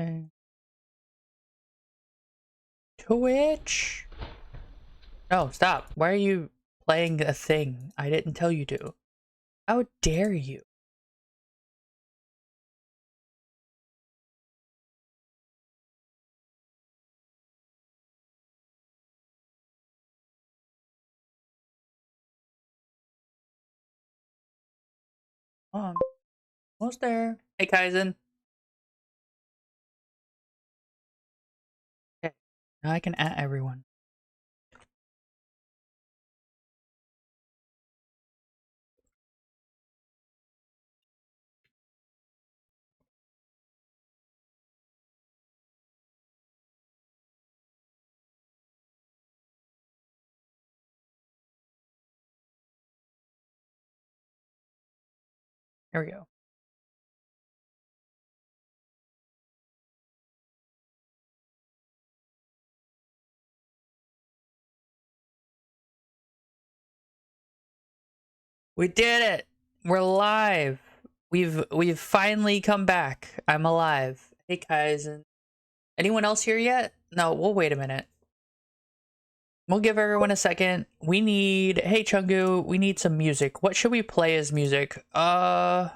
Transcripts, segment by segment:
Okay. Twitch. No, stop. Why are you playing a thing I didn't tell you to? How dare you? Almost there. Hey, Kaizen. Okay. Now I can at everyone. Here we go. We did it. We're live. We've finally come back. I'm alive. Hey, Kaizen. Anyone else here yet? No, we'll wait a minute. We'll give everyone a second. We need, hey Chungu, we need some music. What should we play as music? I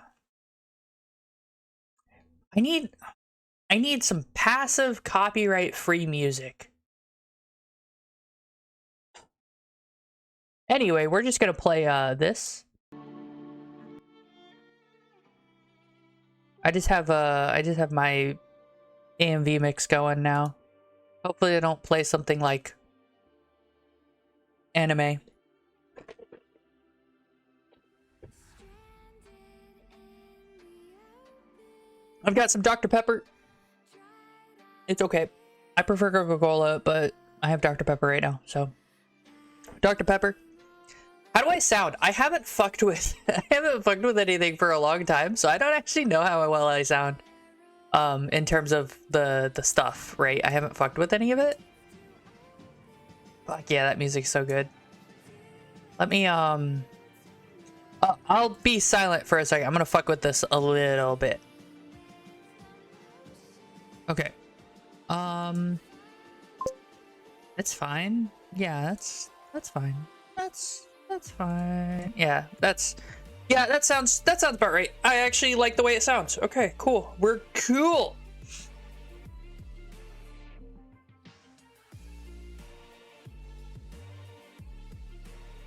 need some passive copyright free music. Anyway, we're just gonna play this. I just have my AMV mix going now. Hopefully I don't play something like anime. I've got some Dr. Pepper. It's okay. I prefer Coca-Cola, but I have Dr. Pepper right now, so. Dr. Pepper. How do I sound? I haven't fucked with anything for a long time, so I don't actually know how well I sound. In terms of the stuff, right? I haven't fucked with any of it. Fuck yeah, that music's so good. Let me I'll be silent for a second. I'm gonna fuck with this a little bit. Okay. It's fine. Yeah, that's fine. That's fine. Yeah, that sounds about right. I actually like the way it sounds. Okay, cool. We're cool.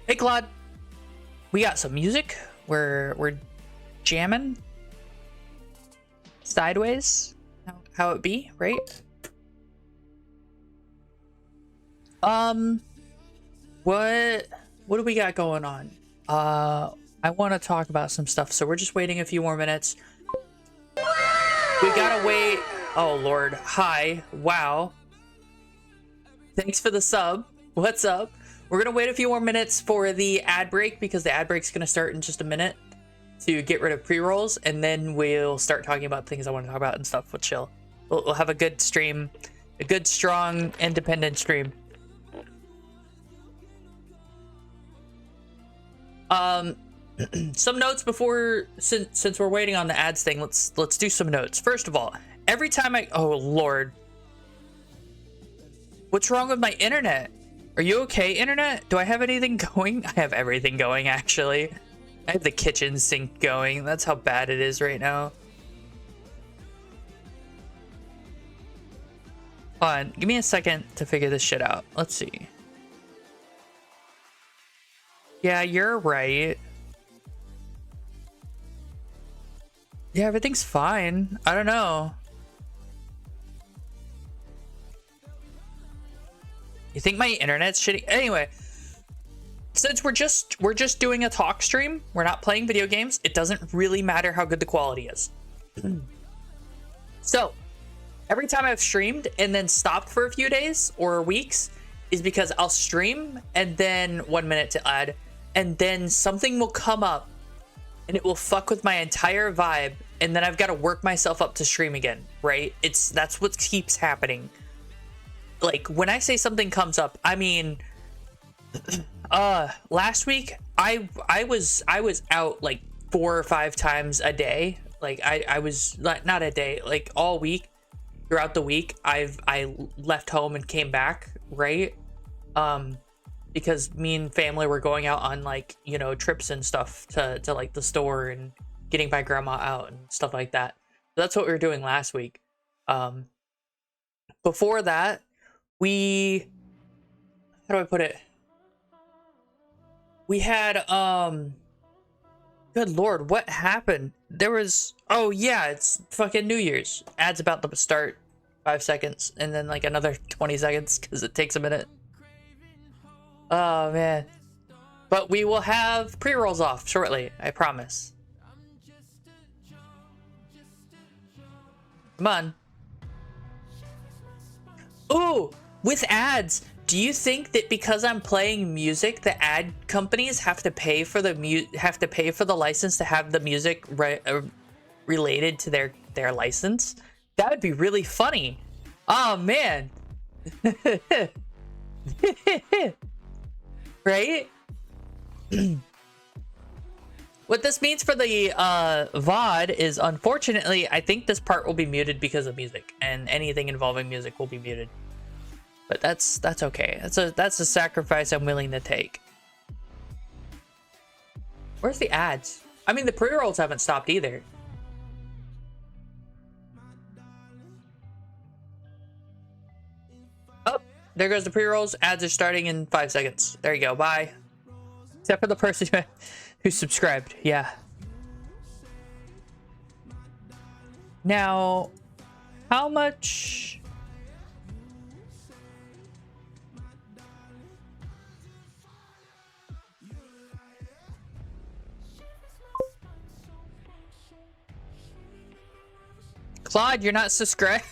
Hey Claude. We got some music. We're jamming. Sideways. How it be, right? What do we got going on? I want to talk about some stuff, so we're just waiting a few more minutes. We gotta wait. Oh Lord, hi, wow. Thanks for the sub. What's up? We're gonna wait a few more minutes for the ad break because the ad break's gonna start in just a minute to get rid of pre-rolls, and then we'll start talking about things I want to talk about and stuff. We'll chill. We'll have a good stream, a good, strong, independent stream. Some notes before, since we're waiting on the ads thing, let's do some notes. First of all, every time oh Lord, what's wrong with my internet? Are you okay, internet? Do I have anything going? I have everything going, actually. I have the kitchen sink going. That's how bad it is right now. Hold on, give me a second to figure this shit out. Let's see. Yeah, you're right. Yeah, everything's fine. I don't know. You think my internet's shitty? Anyway, since we're just doing a talk stream, we're not playing video games, it doesn't really matter how good the quality is. So, every time I've streamed and then stopped for a few days or weeks is because I'll stream and then 1 minute to ad, and then something will come up and it will fuck with my entire vibe, and then I've got to work myself up to stream again, right? That's what keeps happening. Like, when I say something comes up, I mean, last week I was out like 4 or 5 times a day. Like I was not a day, like all week. throughout the week I left home and came back, right? Because me and family were going out on like, you know, trips and stuff to like the store and getting my grandma out and stuff like that. So that's what we were doing last week. Before that, we, how do I put it? We had good lord, what happened? There was, oh yeah, it's fucking New Year's. Ad's about to start. 5 seconds and then like another 20 seconds because it takes a minute. Oh man. But we will have pre-rolls off shortly, I promise. Come on. Ooh, with ads, do you think that because I'm playing music, the ad companies have to pay for the license to have the music related to their license? That would be really funny. Oh man. Right? What this means for the VOD is, unfortunately, I think this part will be muted because of music, and anything involving music will be muted. But that's okay. That's a sacrifice I'm willing to take. Where's the ads? I mean, the pre-rolls haven't stopped either. Oh, there goes the pre-rolls. Ads are starting in 5 seconds. There you go. Bye. Except for the person who subscribed. Yeah. Now, how much? Claude, you're not subscribed?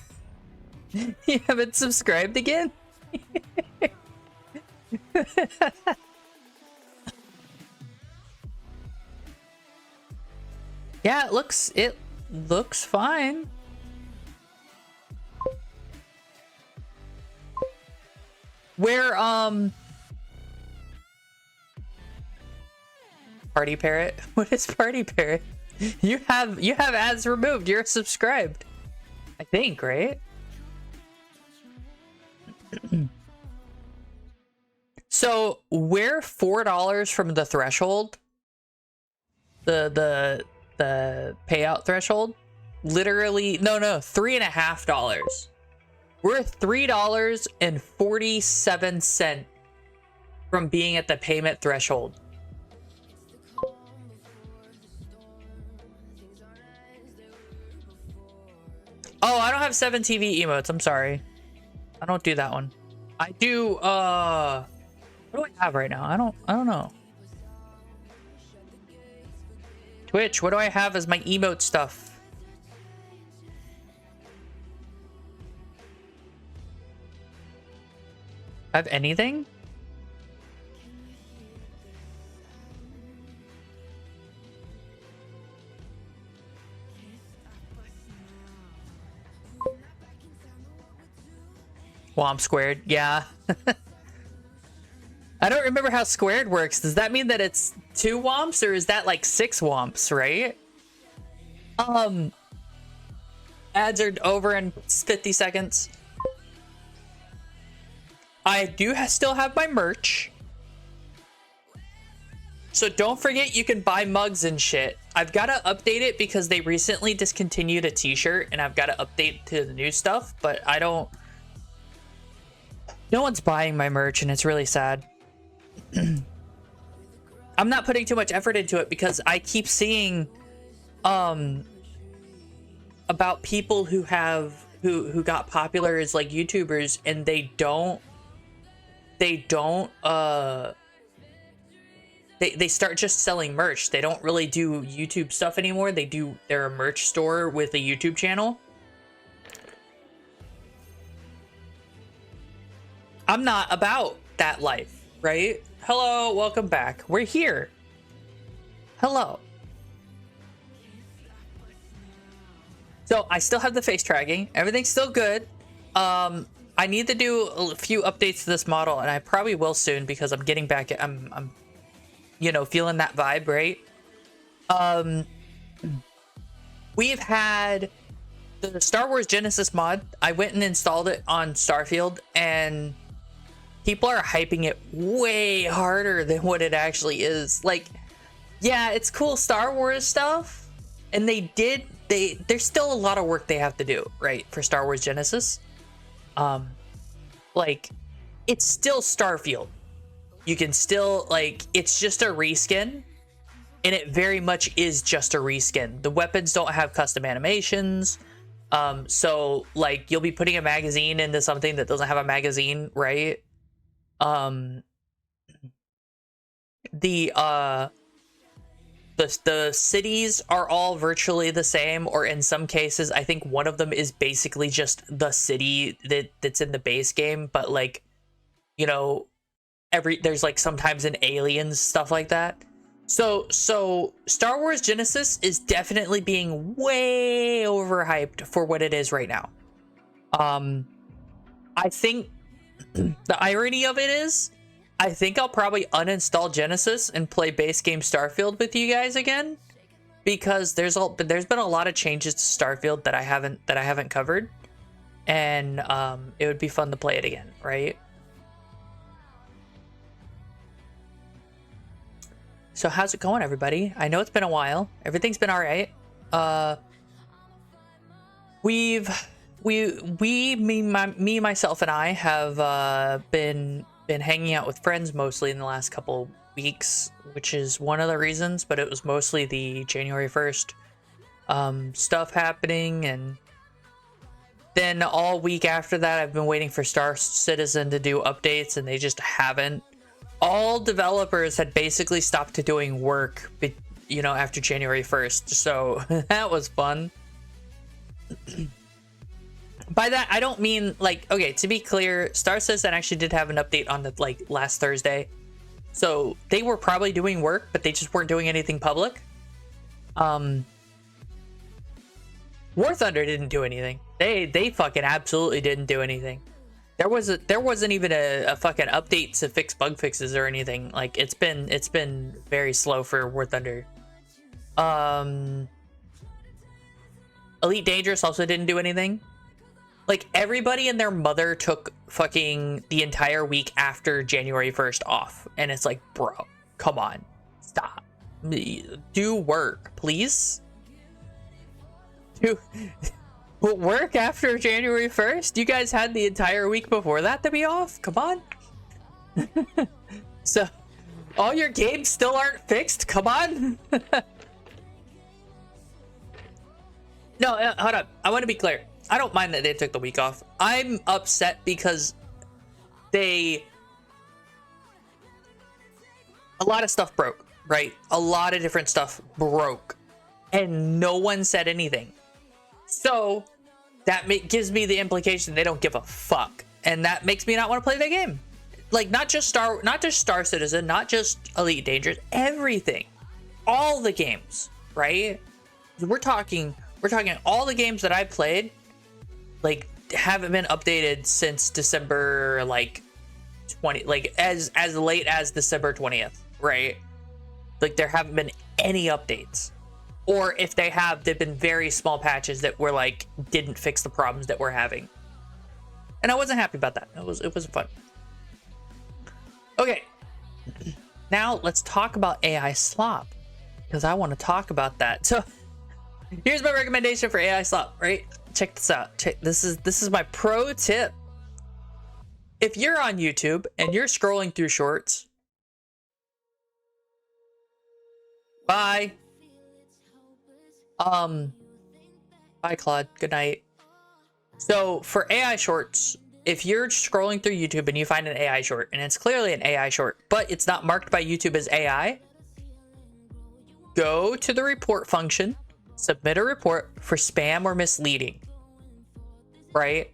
You haven't subscribed again? Yeah, it looks fine. Where Party Parrot? What is Party Parrot? You have ads removed. You're subscribed. I think, right? So we're $4 from the threshold. The payout threshold. Literally, no, $3.50. We're $3.47 from being at the payment threshold. Oh, I don't have 7 TV emotes. I'm sorry. I don't do that one. I do, what do I have right now? I don't know. Twitch, what do I have as my emote stuff? Have anything? Womp squared, yeah. I don't remember how squared works. Does that mean that it's 2 womps or is that like 6 womps, right? Ads are over in 50 seconds. I do still have my merch. So don't forget you can buy mugs and shit. I've got to update it because they recently discontinued a t-shirt and I've got to update to the new stuff, but I don't... No one's buying my merch and it's really sad. I'm not putting too much effort into it because I keep seeing about people who got popular as like YouTubers and they start just selling merch. They don't really do YouTube stuff anymore. They're a merch store with a YouTube channel. I'm not about that life, right? Hello, welcome back. We're here. Hello. So I still have the face tracking. Everything's still good. I need to do a few updates to this model, and I probably will soon because I'm getting back. I'm you know, feeling that vibe, right? We've had the Star Wars Genesis mod, I went and installed it on Starfield, and people are hyping it way harder than what it actually is. Like, yeah, it's cool Star Wars stuff, and there's still a lot of work they have to do, right, for Star Wars Genesis. Like, it's still Starfield. You can still, like, it's just a reskin, and it very much is just a reskin. The weapons don't have custom animations. So, like, you'll be putting a magazine into something that doesn't have a magazine, right? The cities are all virtually the same, or in some cases, I think one of them is basically just the city that's in the base game, but, like, you know, there's like sometimes an aliens, stuff like that. So Star Wars Genesis is definitely being way overhyped for what it is right now. I think the irony of it is, I think I'll probably uninstall Genesis and play base game Starfield with you guys again, because there's been a lot of changes to Starfield that I haven't covered, and it would be fun to play it again, right? So how's it going, everybody? I know it's been a while. Everything's been all right. Me, myself, and I have been hanging out with friends mostly in the last couple weeks, which is one of the reasons, but it was mostly the January 1st stuff happening, and then all week after that I've been waiting for Star Citizen to do updates, and they just haven't. All developers had basically stopped doing work, you know, after January 1st, so that was fun. By that, I don't mean, like, okay, to be clear, Star Citizen actually did have an update on the, like, last Thursday. So they were probably doing work, but they just weren't doing anything public. War Thunder didn't do anything. They fucking absolutely didn't do anything. There wasn't even a fucking update to fix bug fixes or anything. Like, it's been very slow for War Thunder. Elite Dangerous also didn't do anything. Like, everybody and their mother took fucking the entire week after January 1st off. And it's like, bro, come on. Stop. Do work, please. Do work after January 1st? You guys had the entire week before that to be off? Come on. So, all your games still aren't fixed? Come on. No, hold up. I want to be clear. I don't mind that they took the week off. I'm upset because a lot of stuff broke, right? A lot of different stuff broke, and no one said anything. So that gives me the implication they don't give a fuck, and that makes me not want to play the game. Like, not just Star Citizen, not just Elite Dangerous, everything, all the games, right? We're talking all the games that I played, like, haven't been updated since December, like, 20, like, as late as December 20th, right? Like, there haven't been any updates, or if they have, they've been very small patches that were, like, didn't fix the problems that we're having, and I wasn't happy about that. It wasn't fun. Okay, now let's talk about AI SLOP, because I want to talk about that. So here's my recommendation for AI SLOP, right? Check this out. This is my pro tip. If you're on YouTube and you're scrolling through shorts, bye. Bye, Claude. Good night. So for AI shorts, if you're scrolling through YouTube and you find an AI short, and it's clearly an AI short, but it's not marked by YouTube as AI, go to the report function, submit a report for spam or misleading, right?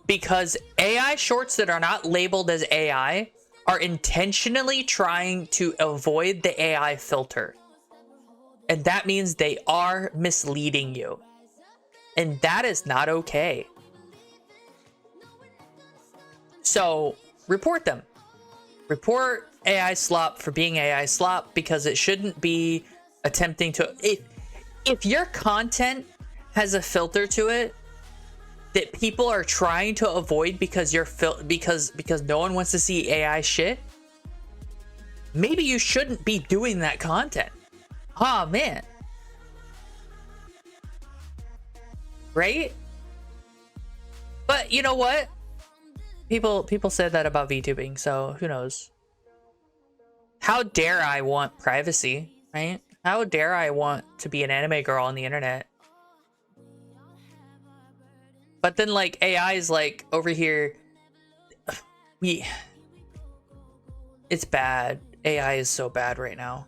Because AI shorts that are not labeled as AI are intentionally trying to avoid the AI filter. And that means they are misleading you. And that is not okay. So report them. Report AI SLOP for being AI SLOP, because it shouldn't be attempting to... If your content has a filter to it that people are trying to avoid because because no one wants to see AI shit, maybe you shouldn't be doing that content. Oh man. Right? But you know what? People said that about VTubing, so who knows? How dare I want privacy, right? How dare I want to be an anime girl on the internet? But then like AI is like over here, it's bad. AI is so bad right now.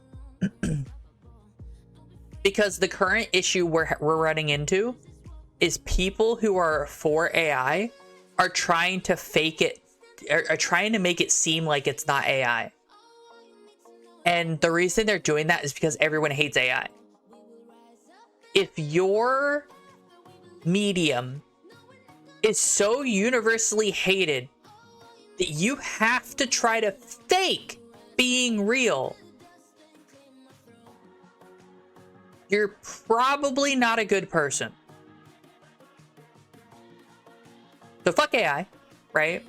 Because the current issue we're running into is people who are for AI are trying to fake it, are trying to make it seem like it's not AI. And the reason they're doing that is because everyone hates AI. If your medium is so universally hated that you have to try to fake being real, you're probably not a good person. So fuck AI, right?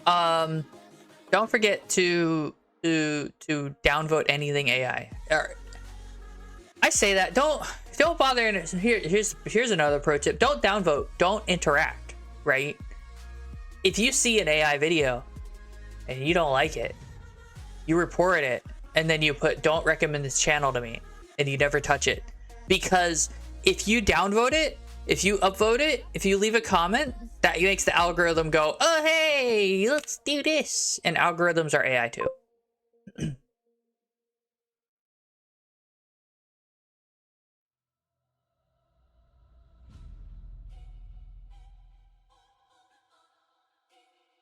Don't forget to downvote anything AI. I say that don't bother. Here's another pro tip: don't downvote. Don't interact. Right? If you see an AI video and you don't like it, you report it, and then you put "don't recommend this channel to me," and you never touch it. Because if you downvote it, if you upvote it, if you leave a comment, that makes the algorithm go, "Oh hey, let's do this." And algorithms are AI too.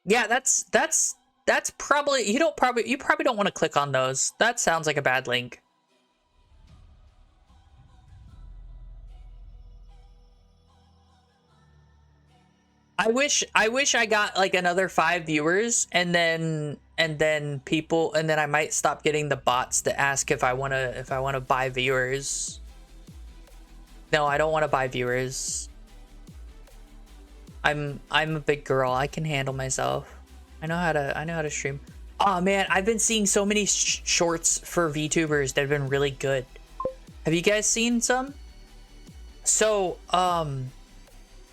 Yeah, that's probably you probably don't want to click on those. That sounds like a bad link. I wish I got like another 5 viewers and then people, and then I might stop getting the bots that ask if I want to buy viewers. No, I don't want to buy viewers. I'm a big girl. I can handle myself. I know how to stream. Oh man, I've been seeing so many shorts for VTubers that have been really good. Have you guys seen some? So,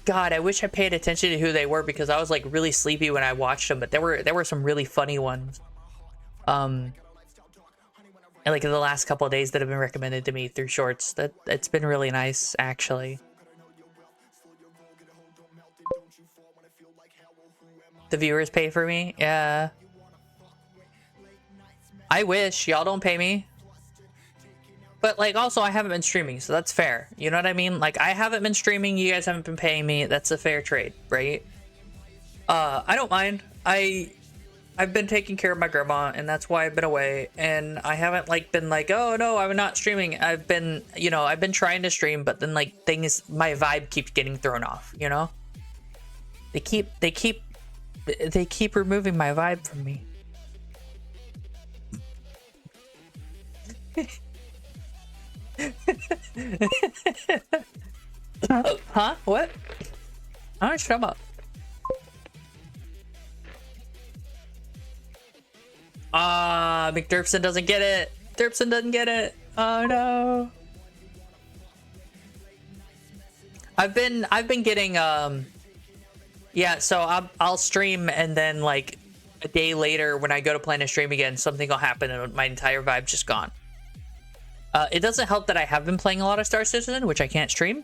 God, I wish I paid attention to who they were because I was like really sleepy when I watched them, but there were some really funny ones. And like in the last couple of days that have been recommended to me through shorts. It's been really nice actually. The viewers pay for me? Yeah. I wish. Y'all don't pay me. But like also I haven't been streaming, so that's fair. You know what I mean? Like I haven't been streaming, you guys haven't been paying me. That's a fair trade, right? I don't mind. I've been taking care of my grandma and that's why I've been away, and I haven't like been like, "Oh no, I'm not streaming." I've been, you know, I've been trying to stream, but then like my vibe keeps getting thrown off, you know? They keep removing my vibe from me. Huh? What? Oh, shut up. McDerpson doesn't get it. Derpson doesn't get it. Oh no. I've been getting yeah, so I'll stream and then like a day later when I go to plan to stream again, something will happen and my entire vibe's just gone. It doesn't help that I have been playing a lot of Star Citizen, which I can't stream.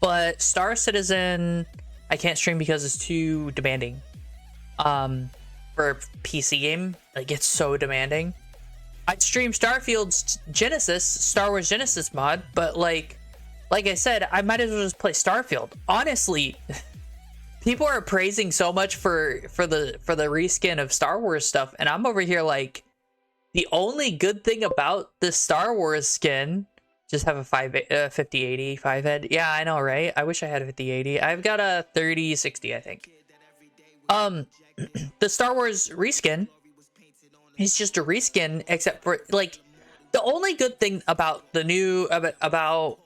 But Star Citizen, I can't stream because it's too demanding. For a PC game, like it's so demanding. I'd stream Starfield's Genesis, Star Wars Genesis mod, but like I said, I might as well just play Starfield. Honestly, people are praising so much for the reskin of Star Wars stuff, and I'm over here like, the only good thing about this Star Wars skin, just have a 5080 5 head. Yeah, I know, right? I wish I had a 5080. I've got a 3060, I think. The Star Wars reskin is just a reskin, except for like the only good thing about the new about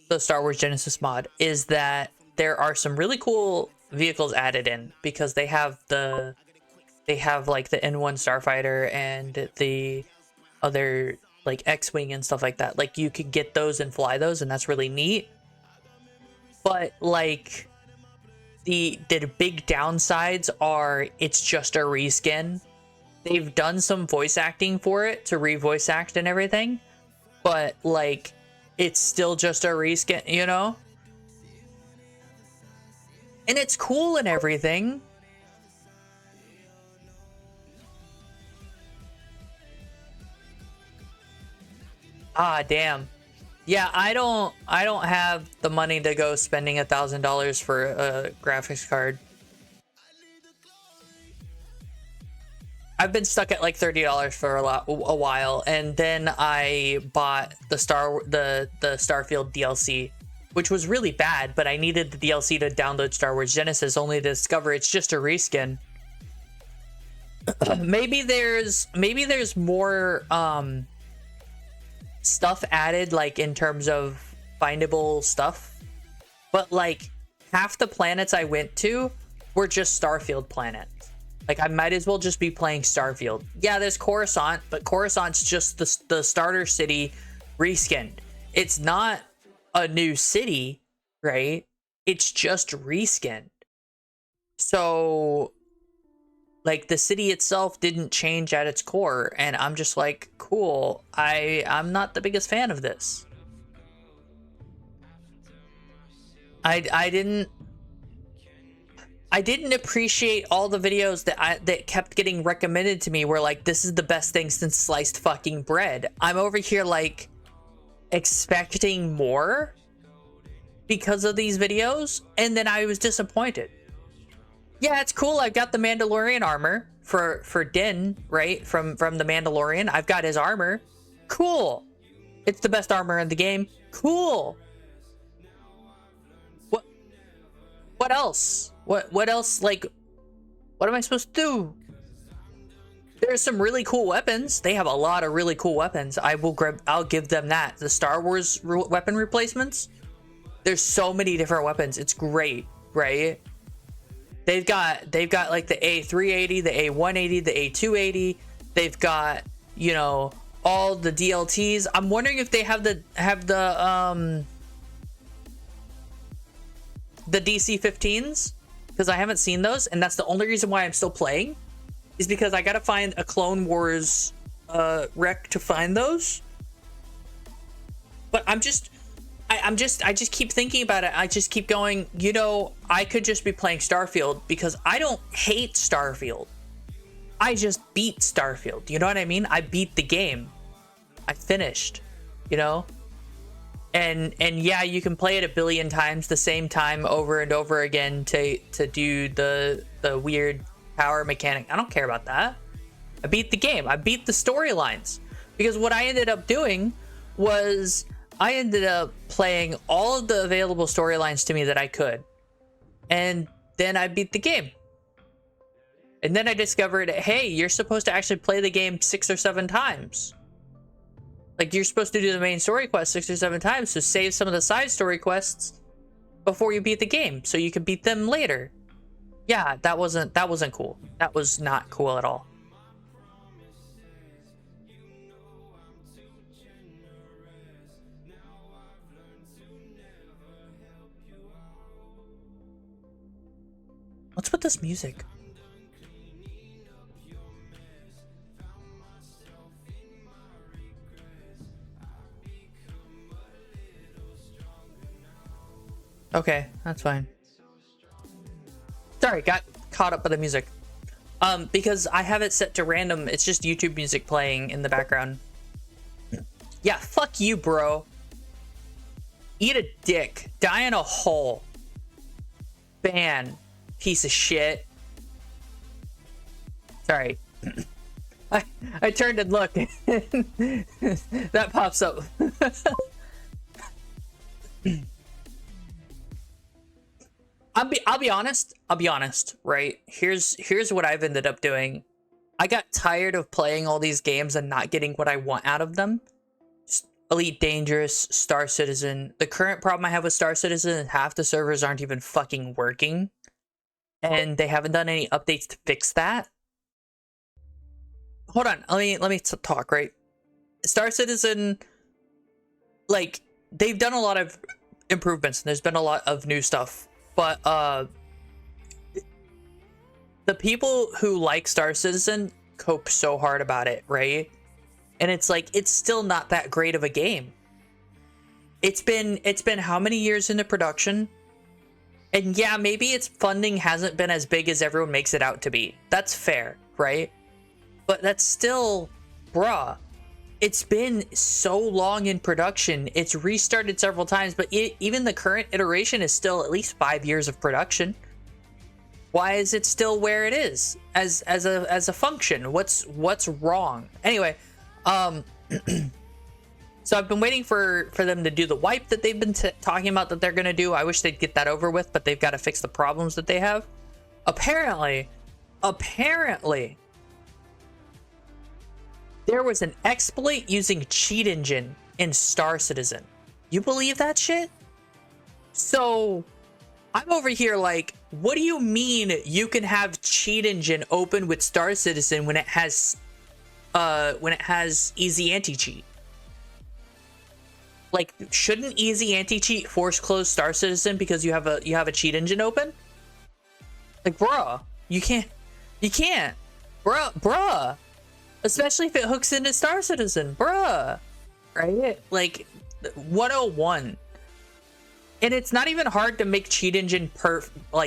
the Star Wars Genesis mod is that there are some really cool vehicles added in, because they have like the N1 Starfighter and the other like X-Wing and stuff like that. Like you could get those and fly those, and that's really neat. But like the big downsides are it's just a reskin. They've done some voice acting for it to re-voice act and everything, but like it's still just a reskin, you know? And it's cool and everything. Ah, damn. Yeah, I don't have the money to go spending $1,000 for a graphics card. I've been stuck at like $30 for a while, and then I bought the Starfield DLC, which was really bad, but I needed the DLC to download Star Wars Genesis, only to discover it's just a reskin. maybe there's more stuff added, like in terms of findable stuff, but like half the planets I went to were just Starfield planets. Like I might as well just be playing Starfield. Yeah, there's Coruscant, but Coruscant's just the starter city reskinned. It's not a new city, right? It's just reskinned. So like the city itself didn't change at its core, and I'm just like, cool. I'm not the biggest fan of this. I didn't appreciate all the videos that kept getting recommended to me were like, this is the best thing since sliced fucking bread. I'm over here like expecting more because of these videos, and then I was disappointed. Yeah, it's cool. I've got the Mandalorian armor for Din, right? From the Mandalorian. I've got his armor. Cool. It's the best armor in the game. Cool. What else? What else? Like, what am I supposed to do? There's some really cool weapons. They have a lot of really cool weapons. I'll give them that. The Star Wars weapon replacements. There's so many different weapons. It's great, right? They've got like the A380, the A180, the A280. They've got, you know, all the DLTs. I'm wondering if they have the DC-15s, because I haven't seen those, and that's the only reason why I'm still playing, is because I gotta find a Clone Wars rec to find those. But I just keep thinking about it. I just keep going, you know, I could just be playing Starfield, because I don't hate Starfield. I just beat Starfield. You know what I mean? I beat the game. I finished, you know? And yeah, you can play it a billion times, the same time over and over again to do the weird power mechanic. I don't care about that. I beat the game. I beat the storylines, because what I ended up doing was I ended up playing all of the available storylines to me that I could, and then I beat the game. And then I discovered, hey, you're supposed to actually play the game 6 or 7 times. Like, you're supposed to do the main story quest 6 or 7 times, so save some of the side story quests before you beat the game, so you can beat them later. Yeah, that wasn't cool. That was not cool at all. What's with this music? Okay, that's fine. Sorry, got caught up by the music. Because I have it set to random. It's just YouTube music playing in the background. Yeah, fuck you, bro. Eat a dick. Die in a hole. Ban. Piece of shit. Sorry. I turned and looked. That pops up. I'll be honest, right? Here's what I've ended up doing. I got tired of playing all these games and not getting what I want out of them. Elite Dangerous, Star Citizen. The current problem I have with Star Citizen is half the servers aren't even fucking working. And they haven't done any updates to fix that. Hold on, let me talk, right? Star Citizen, like, they've done a lot of improvements and there's been a lot of new stuff. But the people who like Star Citizen cope so hard about it, right? And it's like, it's still not that great of a game. It's been how many years into production? And yeah, maybe its funding hasn't been as big as everyone makes it out to be. That's fair, right? But that's still, bruh. It's been so long in production. It's restarted several times, but even the current iteration is still at least 5 years of production. Why is it still where it is as a function? What's wrong? Anyway, so I've been waiting for them to do the wipe that they've been talking about that they're gonna do. I wish they'd get that over with, but they've got to fix the problems that they have. Apparently, there was an exploit using cheat engine in Star Citizen. You believe that shit? So I'm over here like, what do you mean you can have cheat engine open with Star Citizen when it has easy anti-cheat? Like, shouldn't easy anti-cheat force close Star Citizen because you have a cheat engine open? Like, bruh, you can't, bruh. Especially if it hooks into Star Citizen, bruh. Right? Like, 101. And it's not even hard to make cheat engine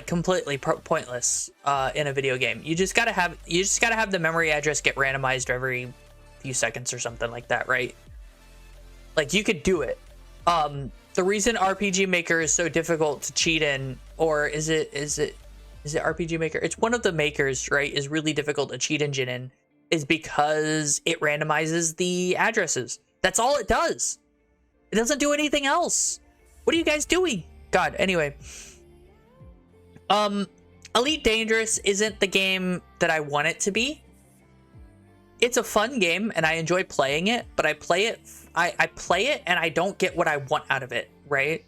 completely pointless in a video game. You just gotta have the memory address get randomized every few seconds or something like that, right? Like, you could do it. The reason RPG Maker is so difficult to cheat in, or is it RPG Maker? It's one of the makers, right? Is really difficult to cheat engine in, is because it randomizes the addresses. That's all it does. It doesn't do anything else. What are you guys doing? God, anyway. Elite Dangerous isn't the game that I want it to be. It's a fun game and I enjoy playing it, but I play it and I don't get what I want out of it, right?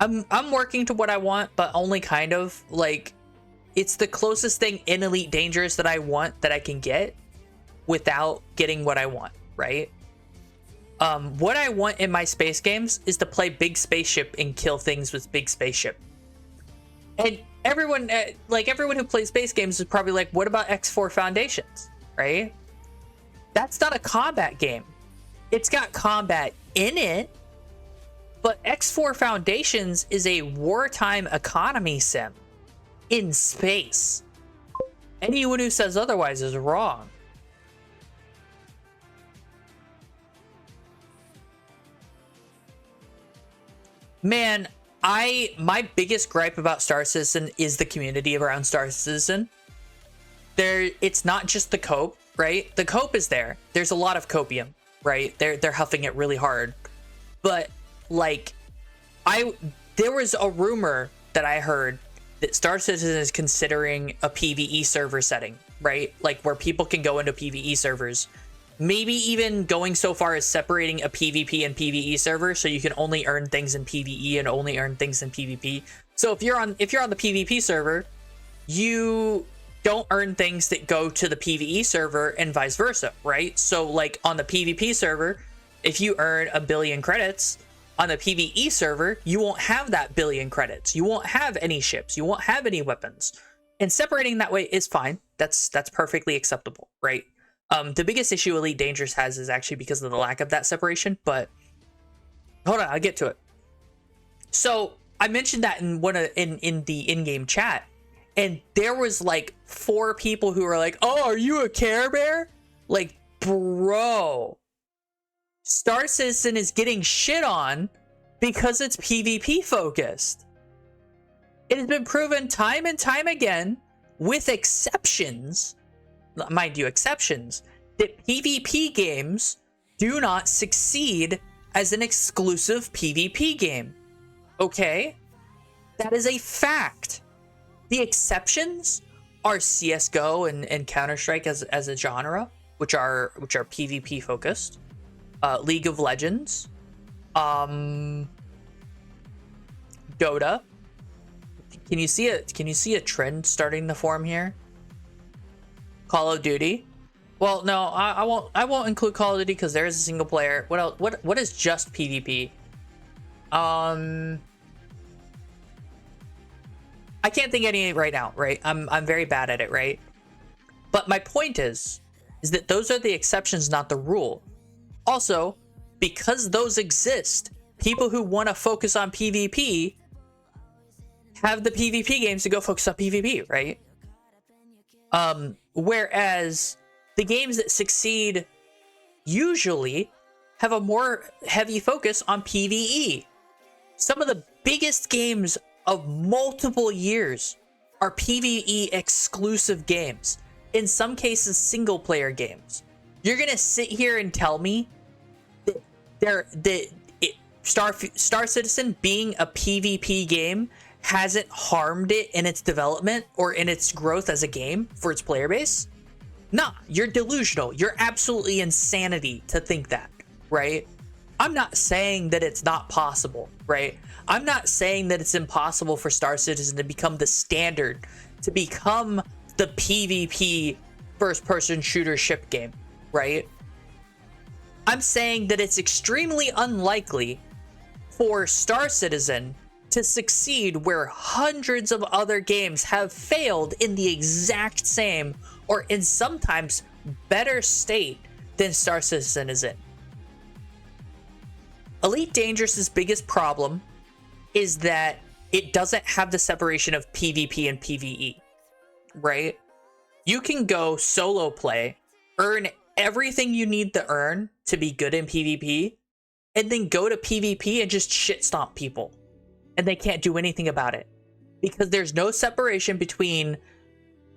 I'm working to what I want, but only kind of. Like, it's the closest thing in Elite Dangerous that I want that I can get without getting what I want, right? What I want in my space games is to play big spaceship and kill things with big spaceship. And everyone who plays space games is probably like, what about X4 Foundations, right? That's not a combat game. It's got combat in it, but X4 Foundations is a wartime economy sim in space. Anyone who says otherwise is wrong. Man, my biggest gripe about Star Citizen is the community around Star Citizen. It's not just the cope, right? The cope is there. There's a lot of copium, right? They're huffing it really hard. But like, there was a rumor that I heard that Star Citizen is considering a PvE server setting, right? Like, where people can go into PvE servers. Maybe even going so far as separating a PvP and PvE server, so you can only earn things in PvE and only earn things in PvP. So if you're on the PvP server, you don't earn things that go to the PvE server and vice versa, right? So like on the PvP server, if you earn 1 billion credits, on the PvE server, you won't have that 1 billion credits. You won't have any ships. You won't have any weapons. And separating that way is fine. That's perfectly acceptable, right? The biggest issue Elite Dangerous has is actually because of the lack of that separation, but hold on, I'll get to it. So I mentioned that in in the in-game chat, and there was like 4 people who were like, "Oh, are you a Care Bear?" Like, bro, Star Citizen is getting shit on because it's PvP focused. It has been proven time and time again, with exceptions, mind you, exceptions, that PvP games do not succeed as an exclusive PvP game. Okay? That is a fact. The exceptions are CSGO and Counter-Strike as a genre, which are PvP focused. League of Legends, Dota. Can you see a trend starting to form here? Call of Duty. Well, no, I won't include Call of Duty because there is a single player. What else? What is just PvP? I can't think of any right now, right? I'm very bad at it, right? But my point is that those are the exceptions, not the rule. Also, because those exist, people who want to focus on PvP have the PvP games to go focus on PvP, right? Whereas the games that succeed usually have a more heavy focus on PvE. Some of the biggest games of multiple years are PvE exclusive games. In some cases, single player games. You're gonna sit here and tell me that Star Citizen being a PvP game hasn't harmed it in its development or in its growth as a game for its player base? Nah, you're delusional. You're absolutely insanity to think that, right? I'm not saying that it's not possible, right? I'm not saying that it's impossible for Star Citizen to become the standard, to become the PvP first-person shooter ship game, right? I'm saying that it's extremely unlikely for Star Citizen to succeed where hundreds of other games have failed in the exact same or in sometimes better state than Star Citizen is in. Elite Dangerous's biggest problem is that it doesn't have the separation of PvP and PvE, right? You can go solo play, earn everything you need to earn to be good in PvP, and then go to PvP and just shit stomp people. And they can't do anything about it because there's no separation between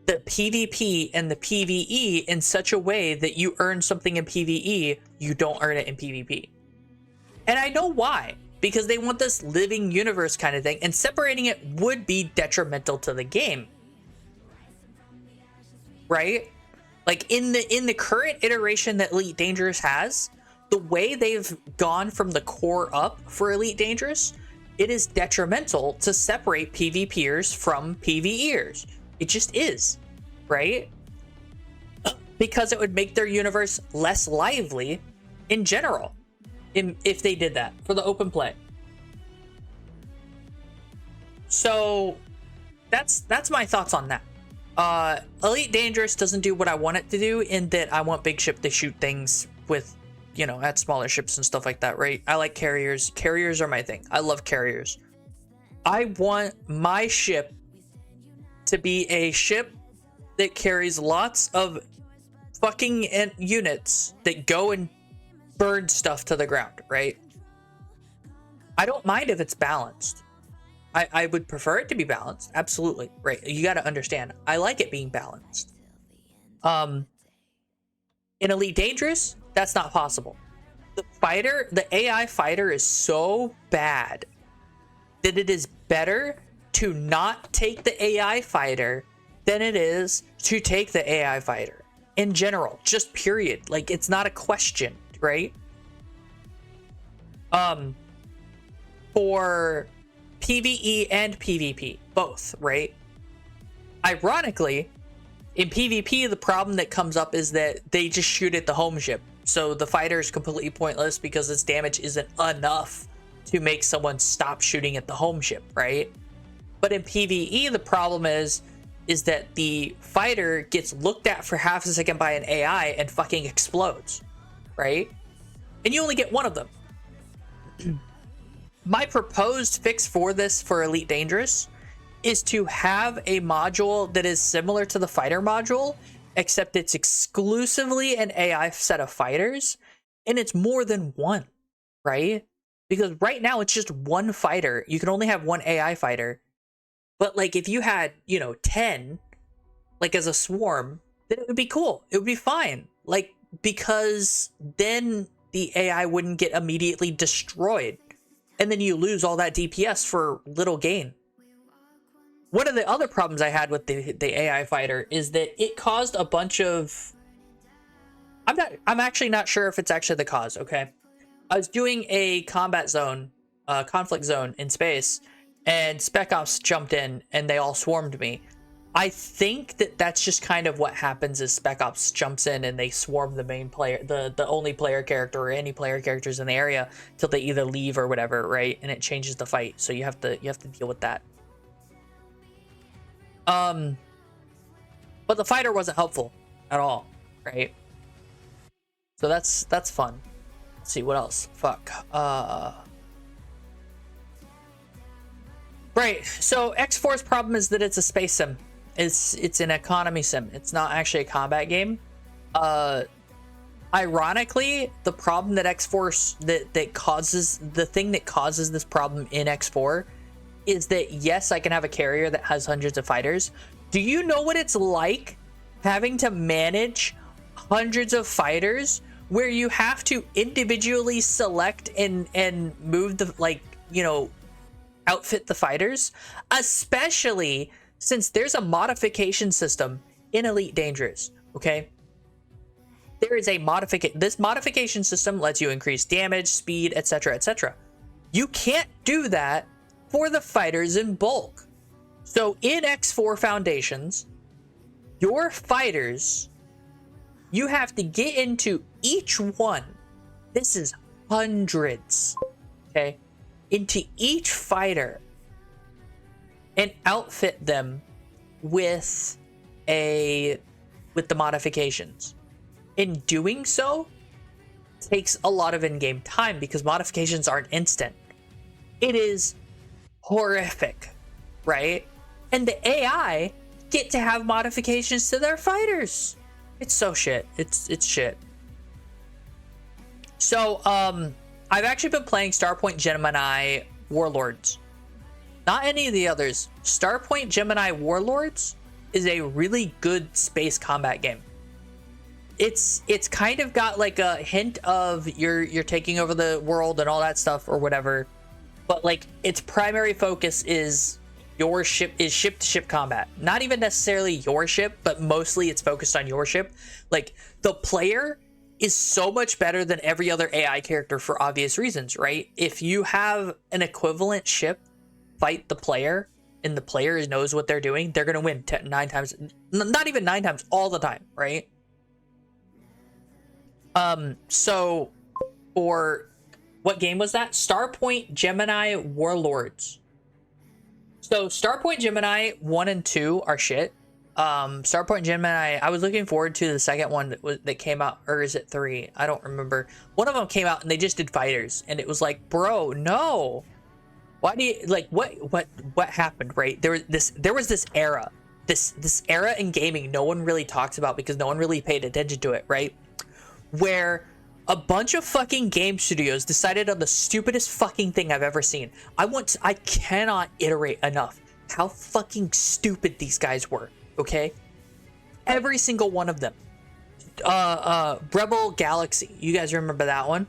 the PvP and the PvE in such a way that you earn something in PvE, you don't earn it in PvP. And I know why, because they want this living universe kind of thing, and separating it would be detrimental to the game, right? Like in the current iteration that Elite Dangerous has, the way they've gone from the core up for Elite Dangerous, it is detrimental to separate PvPers from PvEers. It just is, right? Because it would make their universe less lively in general if they did that for the open play. So that's my thoughts on that. Elite Dangerous doesn't do what I want it to do in that I want Big Ship to shoot things with, you know, at smaller ships and stuff like that, right? I like carriers. Carriers are my thing. I love carriers. I want my ship to be a ship that carries lots of fucking units that go and burn stuff to the ground, right? I don't mind if it's balanced. I would prefer it to be balanced. Absolutely. Right. You got to understand. I like it being balanced. In Elite Dangerous, that's not possible. The AI fighter is so bad that it is better to not take the AI fighter than it is to take the AI fighter in general, just period. Like, it's not a question, right? For PvE and PvP, both, right? Ironically, in PvP, the problem that comes up is that they just shoot at the home ship. So the fighter is completely pointless because its damage isn't enough to make someone stop shooting at the home ship, right? But in PvE, the problem is that the fighter gets looked at for half a second by an AI and fucking explodes, right? And you only get one of them. My proposed fix for this for Elite Dangerous is to have a module that is similar to the fighter module, except it's exclusively an AI set of fighters, and it's more than one, right? Because right now it's just one fighter. You can only have one AI fighter. But like if you had, you know, 10, like as a swarm, then it would be cool. It would be fine. Like, because then the AI wouldn't get immediately destroyed. And then you lose all that DPS for little gain. One of the other problems I had with the AI fighter is that it caused a bunch of I'm actually not sure if it's actually the cause, okay? I was doing a combat zone, conflict zone in space, and Spec Ops jumped in and they all swarmed me. I think that that's just kind of what happens is Spec Ops jumps in and they swarm the main player, the only player character or any player characters in the area till they either leave or whatever, right? And it changes the fight. So you have to deal with that. But the fighter wasn't helpful at all, right? So that's fun. Let's see what else. Fuck. Right. So X4's problem is that it's a space sim. It's an economy sim. It's not actually a combat game. Ironically, the problem that X4 that causes the thing that causes this problem in X4 is that yes, I can have a carrier that has hundreds of fighters. Do you know what it's like having to manage hundreds of fighters where you have to individually select and move the, like, you know, outfit the fighters, especially since there's a modification system in Elite Dangerous, okay? There is a modification. This modification system lets you increase damage, speed, etc., etc. You can't do that for the fighters in bulk. So in X4 Foundations, your fighters, you have to get into each one. This is hundreds, okay? Into each fighter and outfit them with the modifications. In doing so, takes a lot of in-game time because modifications aren't instant. It is horrific, right? And the AI get to have modifications to their fighters. It's so shit. It's shit. So, I've actually been playing Starpoint Gemini Warlords. Not any of the others. Starpoint Gemini Warlords is a really good space combat game. It's kind of got like a hint of you're taking over the world and all that stuff or whatever, but like its primary focus is your ship is ship-to-ship combat. Not even necessarily your ship, but mostly it's focused on your ship. Like the player is so much better than every other AI character for obvious reasons, right? If you have an equivalent ship fight the player and the player knows what they're doing, they're gonna win 9 times, not even 9 times, all the time, right? So for what game was that? Starpoint Gemini Warlords. So Starpoint Gemini 1 and 2 are shit. Starpoint Gemini, I was looking forward to the second one that came out, or is it 3? I don't remember. One of them came out and they just did fighters, and it was like, bro, no. Why do you like what happened, right? There was this era, this era in gaming no one really talks about because no one really paid attention to it, right? Where a bunch of fucking game studios decided on the stupidest fucking thing I've ever seen. I cannot iterate enough how fucking stupid these guys were, okay? Every single one of them. Rebel Galaxy, you guys remember that one?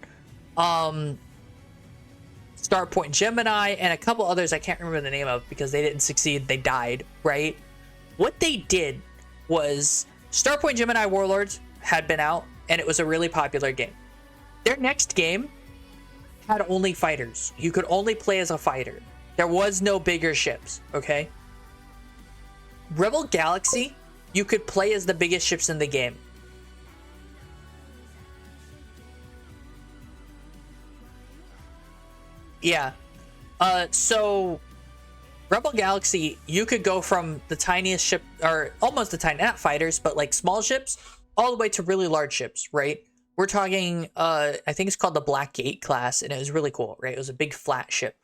Starpoint Gemini and a couple others I can't remember the name of because they didn't succeed, they died, right? What they did was Starpoint Gemini Warlords had been out and it was a really popular game. Their next game had only fighters. You could only play as a fighter. There was no bigger ships, okay? Rebel Galaxy, you could play as the biggest ships in the game. Yeah. So Rebel Galaxy, you could go from the tiniest ship, or almost the tiny, not fighters, but like small ships, all the way to really large ships, right? We're talking, I think it's called the Black Gate class, and it was really cool, right? It was a big flat ship.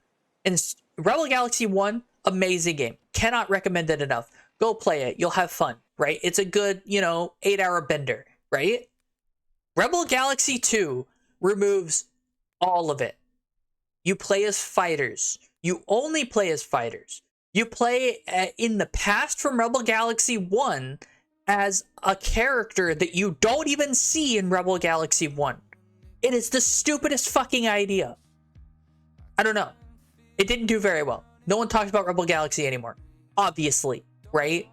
And Rebel Galaxy 1, amazing game. Cannot recommend it enough. Go play it. You'll have fun, right? It's a good, 8-hour bender, right? Rebel Galaxy 2 removes all of it. You play as fighters. You only play as fighters. You play in the past from Rebel Galaxy 1 as a character that you don't even see in Rebel Galaxy 1. It is the stupidest fucking idea. I don't know. It didn't do very well. No one talks about Rebel Galaxy anymore. Obviously, right?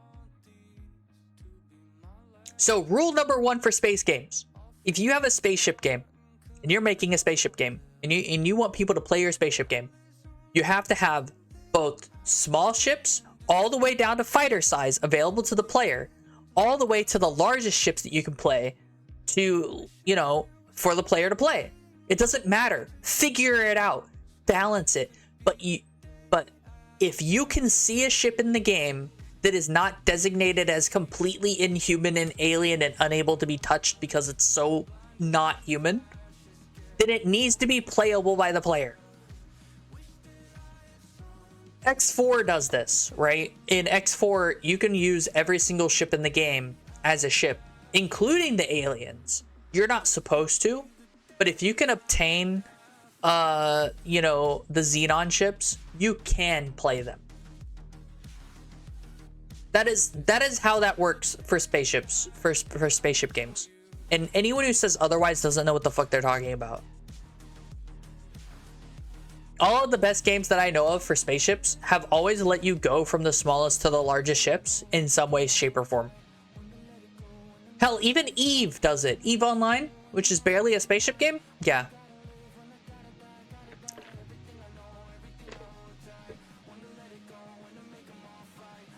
So rule number 1 for space games if you have a spaceship game and you're making a spaceship game and you want people to play your spaceship game, you have to have both small ships all the way down to fighter size available to the player, all the way to the largest ships that you can play to, you know, for the player to play. It doesn't matter. Figure it out. Balance it. But if you can see a ship in the game that is not designated as completely inhuman and alien and unable to be touched because it's so not human, then it needs to be playable by the player. X4 does this, right? In X4, you can use every single ship in the game as a ship, including the aliens. You're not supposed to, but if you can obtain, you know, the Xenon ships, you can play them. That is how that works for spaceships, for spaceship games. And anyone who says otherwise doesn't know what the fuck they're talking about. All of the best games that I know of for spaceships have always let you go from the smallest to the largest ships in some way, shape, or form. Hell, even EVE does it. EVE Online, which is barely a spaceship game? Yeah.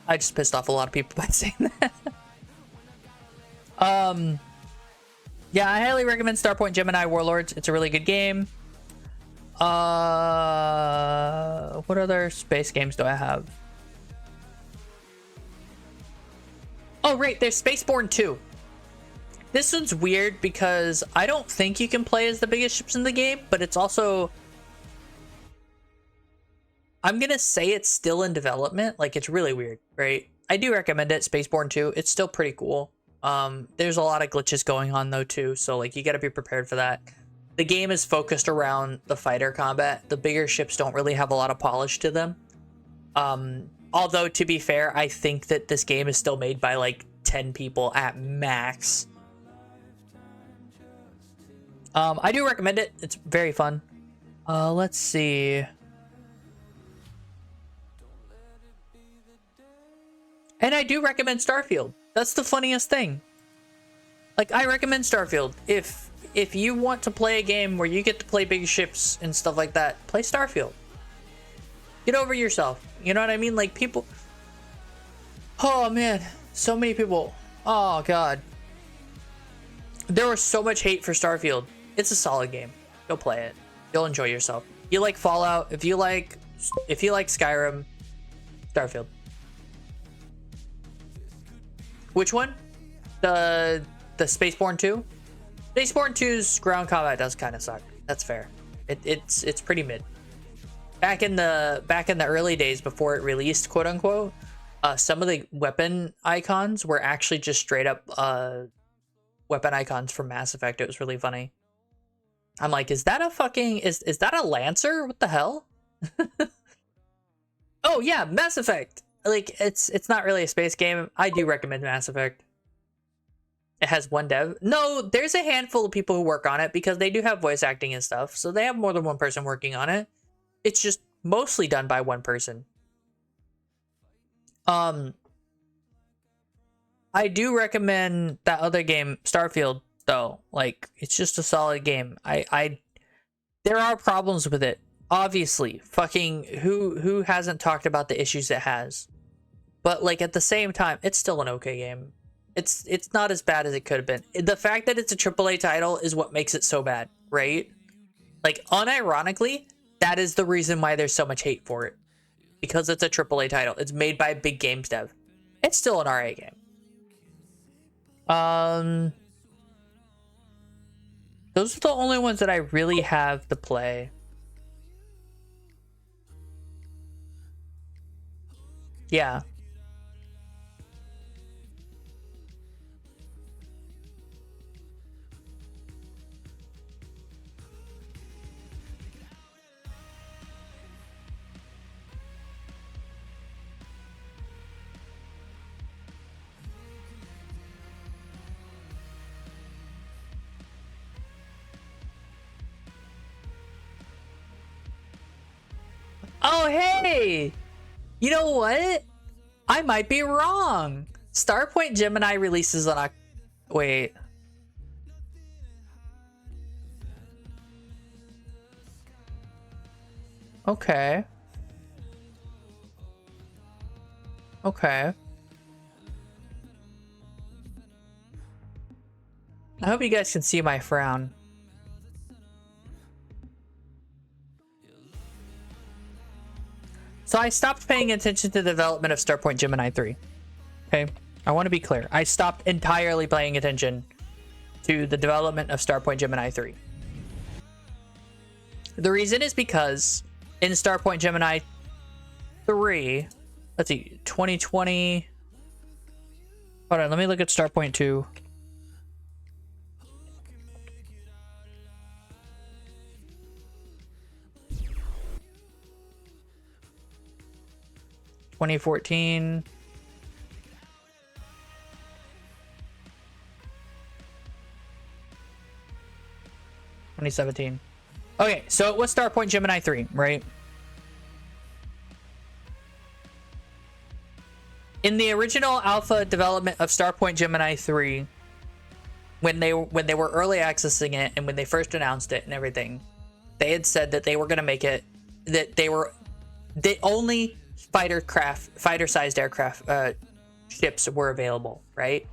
I just pissed off a lot of people by saying that. Yeah, I highly recommend Starpoint Gemini Warlords. It's a really good game. What other space games do I have? Oh, right, there's Spaceborne 2. This one's weird because I don't think you can play as the biggest ships in the game, but it's also... I'm gonna say it's still in development. Like, it's really weird, right? I do recommend it, Spaceborne 2. It's still pretty cool. There's a lot of glitches going on though too, so like you gotta be prepared for that. The game is focused around the fighter combat. The bigger ships don't really have a lot of polish to them. Although to be fair, I think that this game is still made by like 10 people at max. I do recommend it. It's very fun. Let's see. And I do recommend Starfield. That's the funniest thing. Like, I recommend Starfield. If you want to play a game where you get to play big ships and stuff like that, play Starfield. Get over yourself. You know what I mean? Like, people... Oh, man. So many people. Oh, God. There was so much hate for Starfield. It's a solid game. Go play it. You'll enjoy yourself. You like Fallout. If you like Skyrim, Starfield. Which one? The Spaceborne 2? Spaceborne 2's ground combat does kind of suck. That's fair. It's pretty mid. Back in the early days before it released, quote unquote, some of the weapon icons were actually just straight up weapon icons from Mass Effect. It was really funny. I'm like, is that a fucking is that a Lancer? What the hell? Oh yeah, Mass Effect. Like, it's not really a space game. I do recommend Mass Effect. It has one dev. No, there's a handful of people who work on it because they do have voice acting and stuff. So they have more than one person working on it. It's just mostly done by one person. I do recommend that other game, Starfield, though. Like, it's just a solid game. There are problems with it. Obviously, fucking who hasn't talked about the issues it has? But like at the same time, it's still an okay game. It's not as bad as it could have been. The fact that it's a AAA title is what makes it so bad, right? Like, unironically, that is the reason why there's so much hate for it. Because it's a AAA title. It's made by a big games dev. It's still an RA game. Those are the only ones that I really have to play. Yeah. Oh, hey! You know what? I might be wrong. Starpoint Gemini releases on wait. Okay. Okay. I hope you guys can see my frown. So I stopped paying attention to the development of Starpoint Gemini 3. Okay? I want to be clear. I stopped entirely paying attention to the development of Starpoint Gemini 3. The reason is because in Starpoint Gemini 3, let's see, 2020. Hold on, let me look at Starpoint 2. (2014). 2017. Okay, so it was Starpoint Gemini 3, right? In the original alpha development of Starpoint Gemini 3, when they were early accessing it and when they first announced it and everything, they had said that they were going to make it that they only fighter-sized aircraft ships were available, right?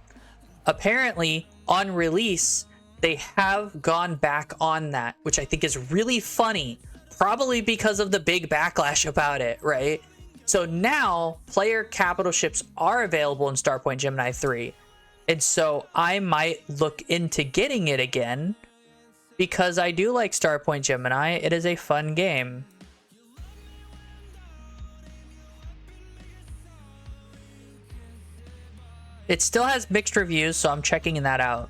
Apparently, on release, they have gone back on that, which I think is really funny, probably because of the big backlash about it, right? So now player capital ships are available in Starpoint Gemini 3. And so I might look into getting it again because I do like Starpoint Gemini. It is a fun game. It still has mixed reviews, so I'm checking that out.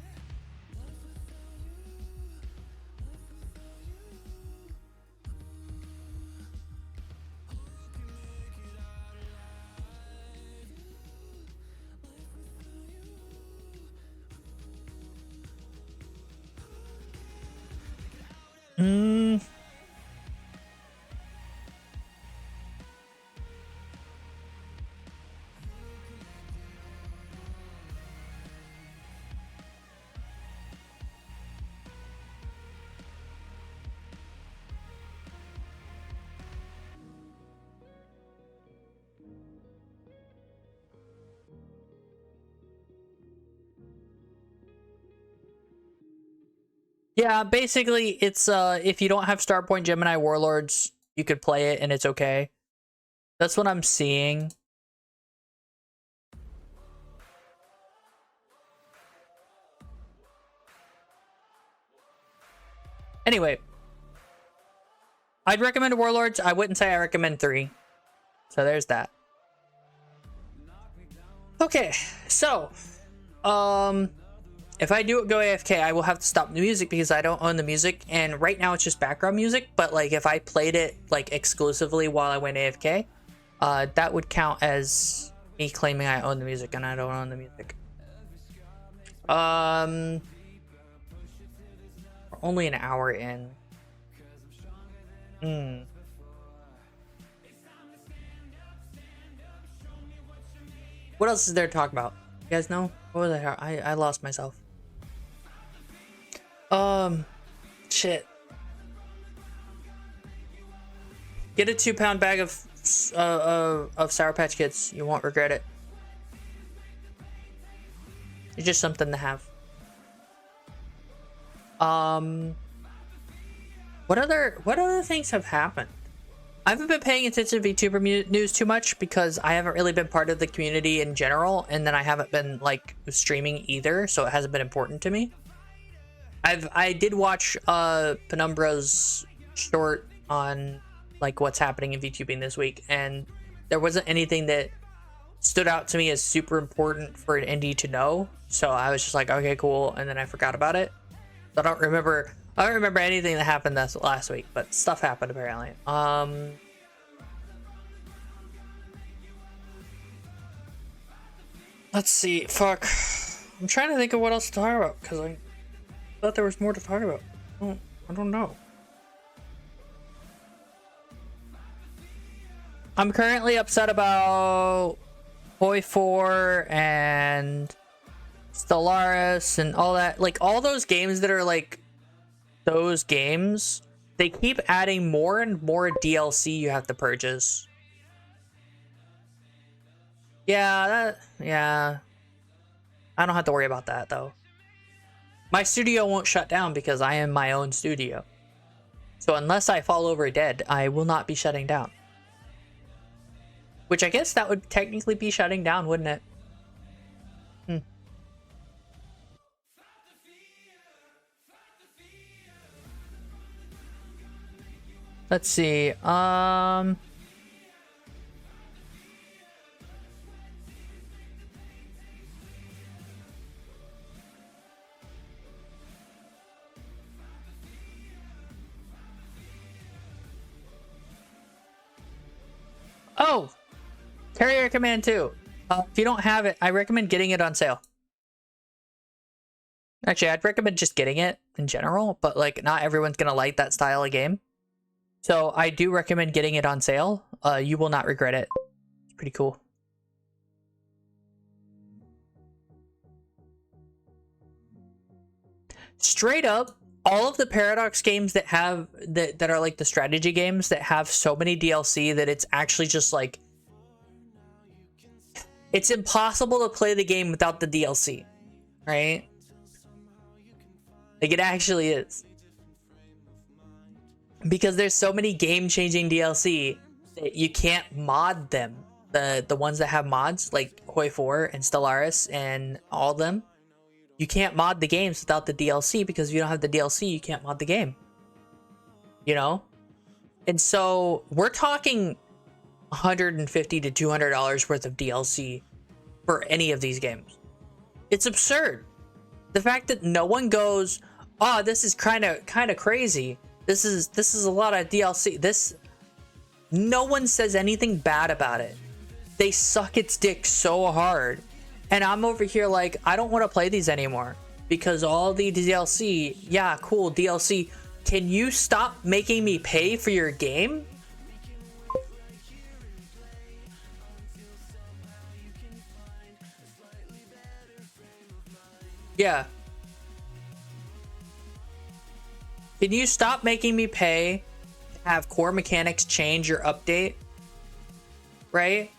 Yeah, basically it's if you don't have Starpoint Gemini Warlords, you could play it and it's okay. That's what I'm seeing. Anyway, I'd recommend Warlords. I wouldn't say I recommend 3. So there's that. Okay, so if I do go AFK, I will have to stop the music because I don't own the music, and right now it's just background music. But like if I played it like exclusively while I went AFK, that would count as me claiming I own the music, and I don't own the music. We're only an hour in. What else is there to talk about? You guys know? What was I lost myself. Shit. Get a 2-pound bag of Sour Patch Kids. You won't regret it. It's just something to have. What other things have happened? I haven't been paying attention to VTuber news too much because I haven't really been part of the community in general, and then I haven't been like streaming either, so it hasn't been important to me. I did watch Penumbra's short on like what's happening in VTubing this week, and there wasn't anything that stood out to me as super important for an indie to know. So I was just like, okay, cool, and then I forgot about it. So I don't remember anything that happened this last week, but stuff happened apparently. Let's see. Fuck. I'm trying to think of what else to talk about because I thought there was more to talk about. I don't know. I'm currently upset about Hoi 4 and Stellaris and all that. Like all those games that are like those games They keep adding more and more DLC you have to purchase. Yeah. I don't have to worry about that though. My studio won't shut down because I am my own studio. So unless I fall over dead, I will not be shutting down. Which I guess that would technically be shutting down, wouldn't it? Let's see. Oh! Carrier Command 2. If you don't have it, I recommend getting it on sale. Actually, I'd recommend just getting it in general, but like not everyone's gonna like that style of game. So I do recommend getting it on sale. You will not regret it. It's pretty cool. Straight up, all of the Paradox games that have that are like the strategy games that have so many DLC that it's actually just like it's impossible to play the game without the DLC, right? Like it actually is. Because there's so many game-changing DLC that you can't mod them. The ones that have mods like Hoi 4 and Stellaris and all of them. You can't mod the games without the DLC because if you don't have the DLC, you can't mod the game. You know? And so we're talking $150 to $200 worth of DLC for any of these games. It's absurd. The fact that no one goes, "Oh, this is kind of crazy. This is a lot of DLC." No one says anything bad about it. They suck its dick so hard. And I'm over here like, I don't want to play these anymore because all the DLC, yeah, cool, DLC. Can you stop making me pay for your game? Yeah. Can you stop making me pay to have core mechanics change or update? Right?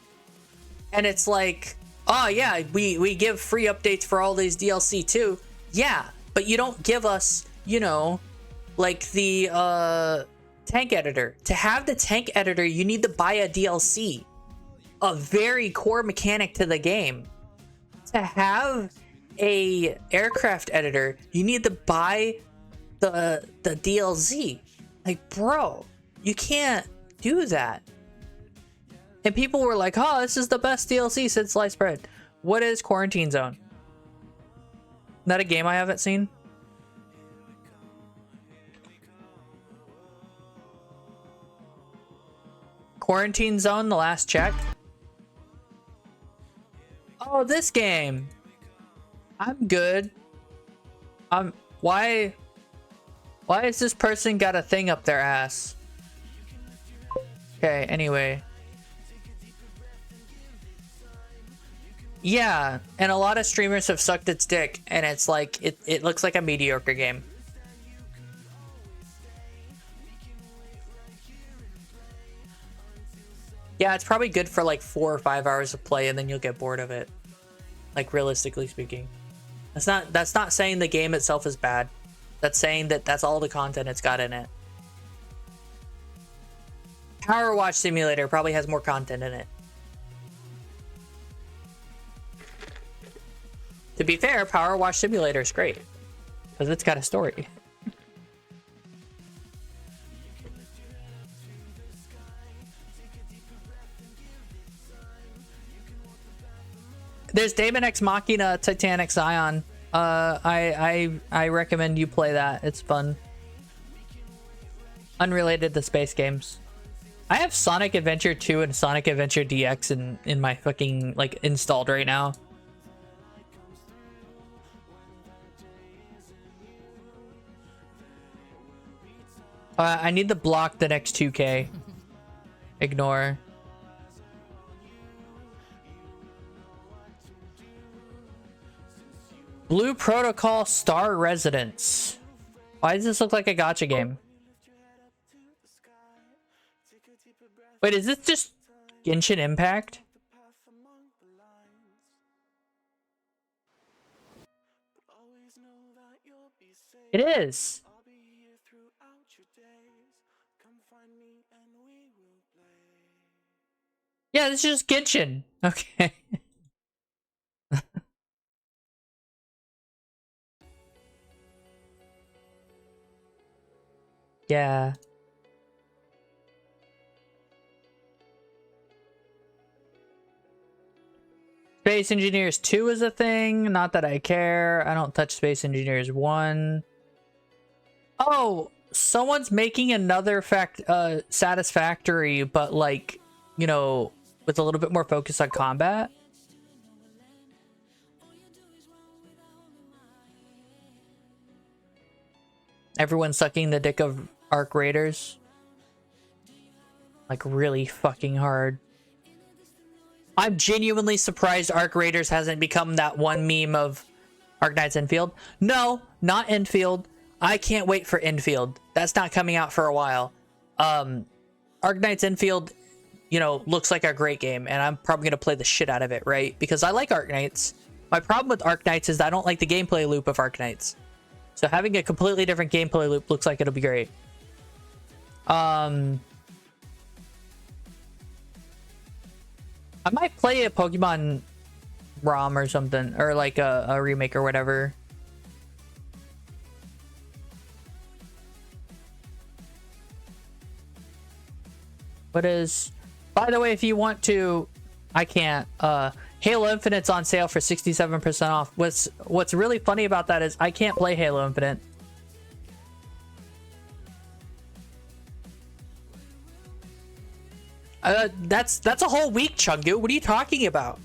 And it's like, oh yeah, we give free updates for all these DLC too. Yeah, but you don't give us, you know, like the tank editor. To have the tank editor, you need to buy a DLC. A very core mechanic to the game. To have a aircraft editor, you need to buy the DLC. Like, bro, you can't do that. And people were like, "Oh, this is the best DLC since sliced bread." What is Quarantine Zone? Is that a game I haven't seen? Quarantine Zone, the last check. Oh, this game. I'm good. Why has this person got a thing up their ass? Okay, anyway. Yeah, and a lot of streamers have sucked its dick, and it's like, it looks like a mediocre game. Yeah, it's probably good for like 4 or 5 hours of play, and then you'll get bored of it. Like, realistically speaking. That's not saying the game itself is bad. That's saying that that's all the content it's got in it. Power Wash Simulator probably has more content in it. To be fair, Power Wash Simulator is great because it's got a story. There's Daemon X Machina Titanic Scion. I recommend you play that. It's fun. Unrelated to space games. I have Sonic Adventure 2 and Sonic Adventure DX in my fucking like installed right now. I need to block the next 2K. Ignore. Blue Protocol Star Residence. Why does this look like a gacha game? Wait, is this just Genshin Impact? It is. Yeah, this is just Genshin. Okay. Yeah. Space Engineers 2 is a thing. Not that I care. I don't touch Space Engineers 1. Oh, someone's making another Satisfactory, but like, you know, with a little bit more focus on combat. Everyone's sucking the dick of Arc Raiders. Like, really fucking hard. I'm genuinely surprised Arc Raiders hasn't become that one meme of Arknights Enfield. No, not Enfield. I can't wait for Enfield. That's not coming out for a while. Arknights Enfield, you know, looks like a great game, and I'm probably going to play the shit out of it, right? Because I like Arknights. My problem with Arknights is that I don't like the gameplay loop of Arknights. So having a completely different gameplay loop looks like it'll be great. I might play a Pokemon ROM or something, or like a remake or whatever. What is... By the way, if you want to... I can't. Halo Infinite's on sale for 67% off. What's really funny about that is I can't play Halo Infinite. That's a whole week, Chungu. What are you talking about?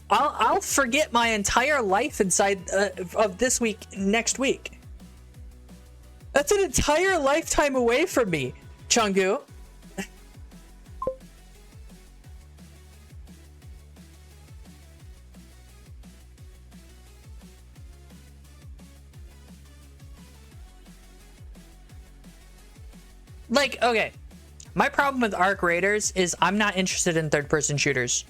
I'll forget my entire life inside of this week next week. That's an entire lifetime away from me, Chungu. Like, okay, my problem with Arc Raiders is I'm not interested in third-person shooters.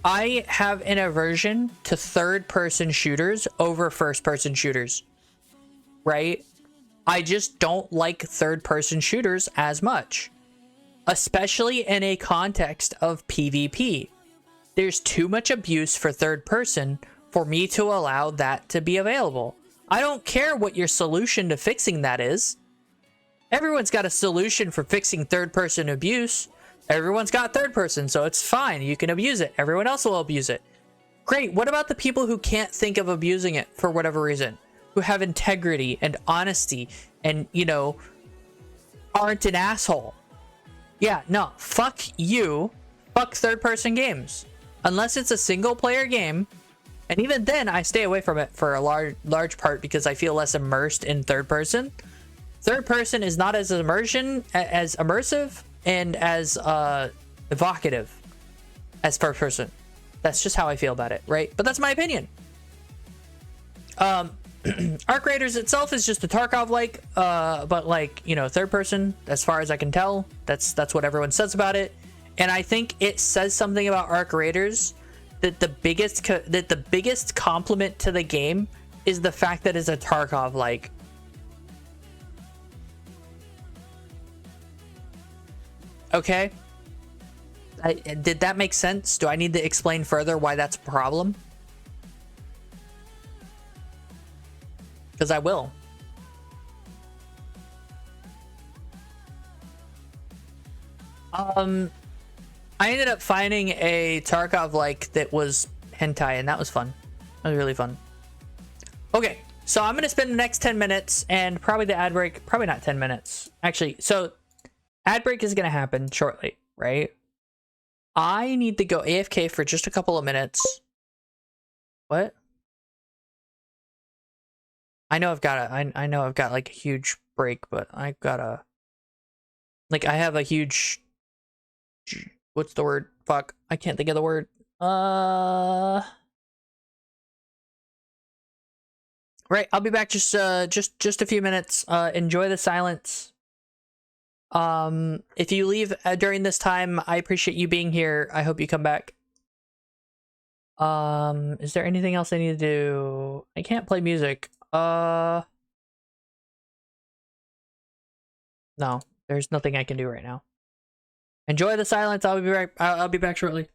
I have an aversion to third-person shooters over first-person shooters, right? I just don't like third-person shooters as much, especially in a context of PvP. There's too much abuse for third-person for me to allow that to be available. I don't care what your solution to fixing that is. Everyone's got a solution for fixing third-person abuse. Everyone's got third-person, so it's fine. You can abuse it. Everyone else will abuse it. Great. What about the people who can't think of abusing it for whatever reason? Who have integrity and honesty and, you know, aren't an asshole? Yeah, no. Fuck you. Fuck third-person games. Unless it's a single-player game. And even then, I stay away from it for a large part because I feel less immersed in third-person. Third person is not as immersive and as evocative as first person. That's just how I feel about it, right? But that's my opinion. Arc Raiders itself is just a Tarkov-like, but like, you know, third person, as far as I can tell. That's what everyone says about it. And I think it says something about Arc Raiders that the biggest compliment to the game is the fact that it's a Tarkov-like. Okay. Did that make sense? Do I need to explain further why that's a problem? Because I will. I ended up finding a Tarkov-like that was hentai, and that was fun. That was really fun. Okay, so I'm going to spend the next 10 minutes, and probably the ad break, probably not 10 minutes. Actually, so... ad break is going to happen shortly, right? I need to go AFK for just a couple of minutes. What? I know I've got I know I've got like a huge break, but I've got a... like, I have a huge... what's the word? Fuck. I can't think of the word. Right, I'll be back just a few minutes. Enjoy the silence. If you leave during this time, I appreciate you being here. I hope you come back. Is there anything else I need to do? I can't play music. No, there's nothing I can do right now. Enjoy the silence. I'll be right. I'll be back shortly.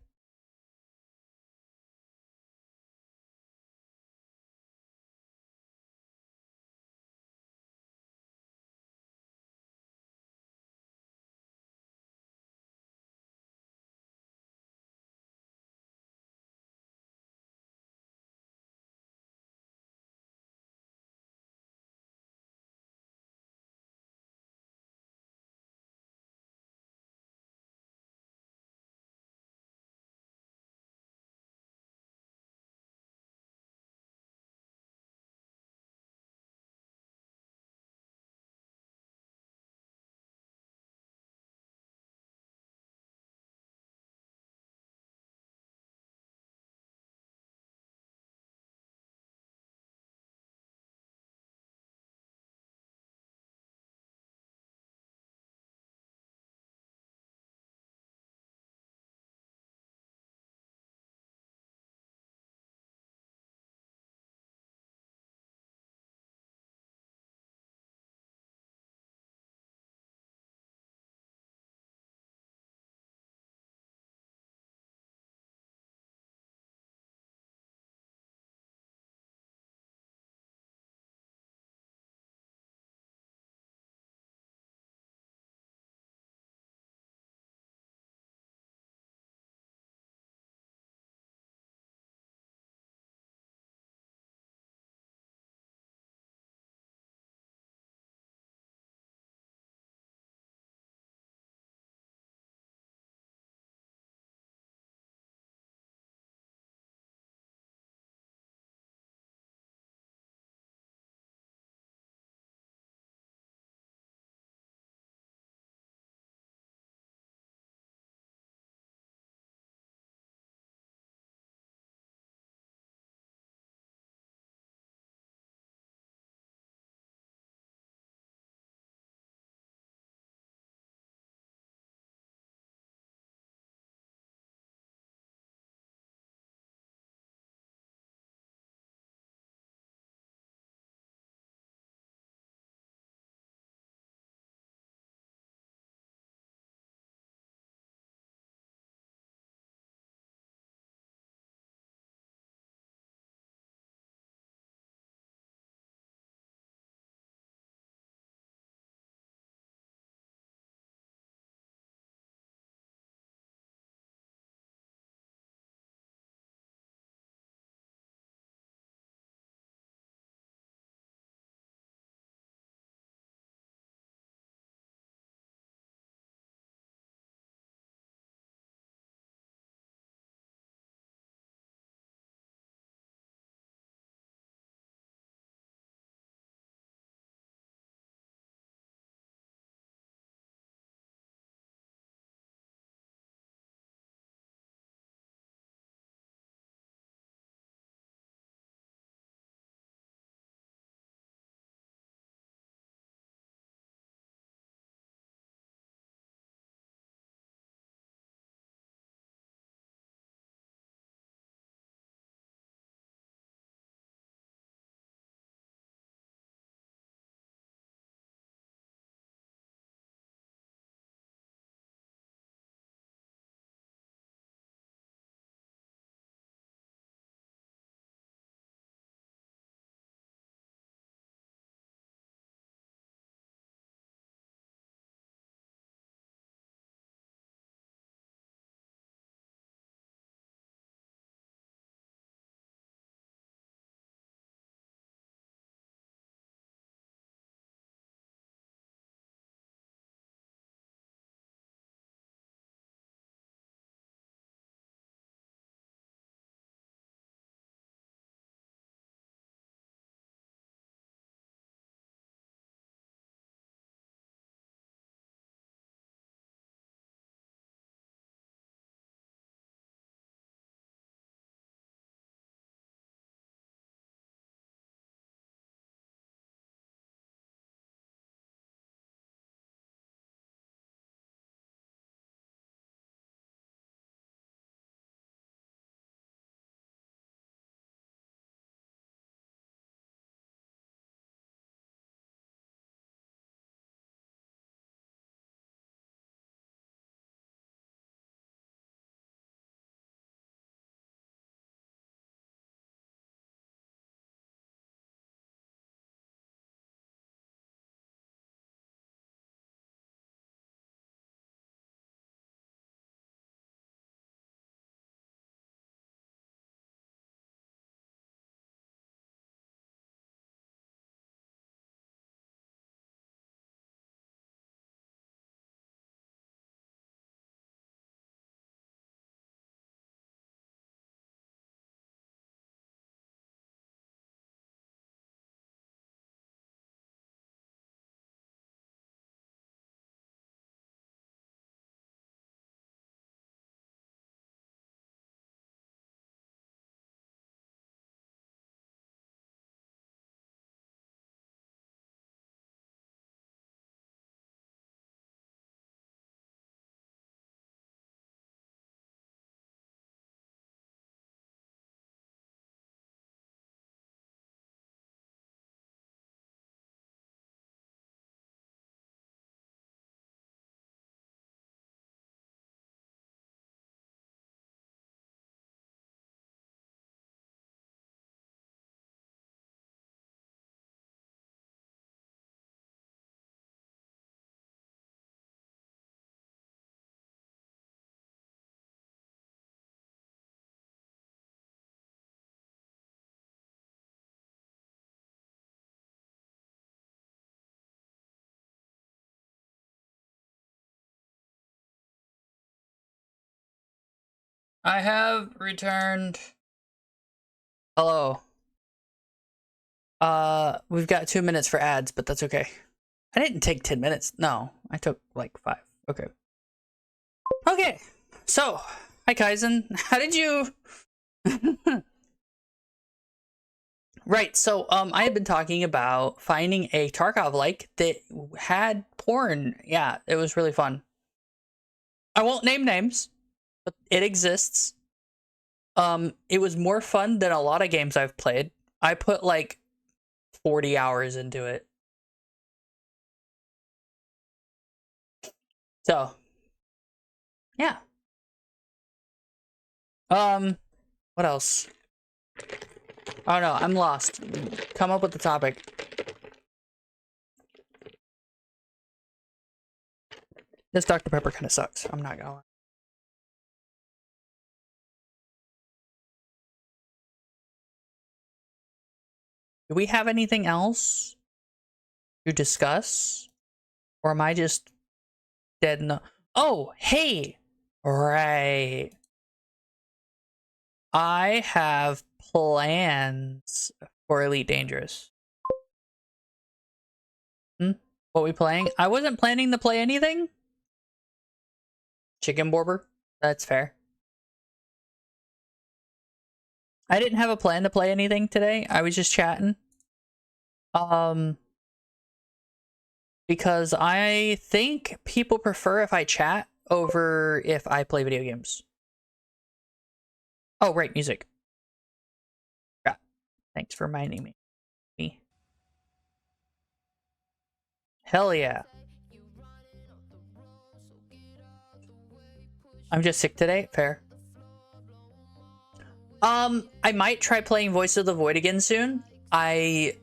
I have returned. Hello. We've got 2 minutes for ads, but that's okay. I didn't take 10 minutes. No, I took like 5. Okay. Okay. So, hi Kaizen. How did you... Right, so I had been talking about finding a Tarkov like that had porn. Yeah, it was really fun. I won't name names, but it exists. It was more fun than a lot of games I've played. I put like 40 hours into it. So, yeah. What else? Oh no, I'm lost. Come up with the topic. This Dr. Pepper kind of sucks. I'm not gonna lie. Do we have anything else to discuss? Or am I just dead in the... Oh, hey! Right. I have plans for Elite Dangerous. What we playing? I wasn't planning to play anything. Chicken Borber? That's fair. I didn't have a plan to play anything today. I was just chatting. Because I think people prefer if I chat over if I play video games. Oh, right, music. Yeah. Thanks for reminding me. Hell yeah. I'm just sick today. Fair. I might try playing Voice of the Void again soon. I'm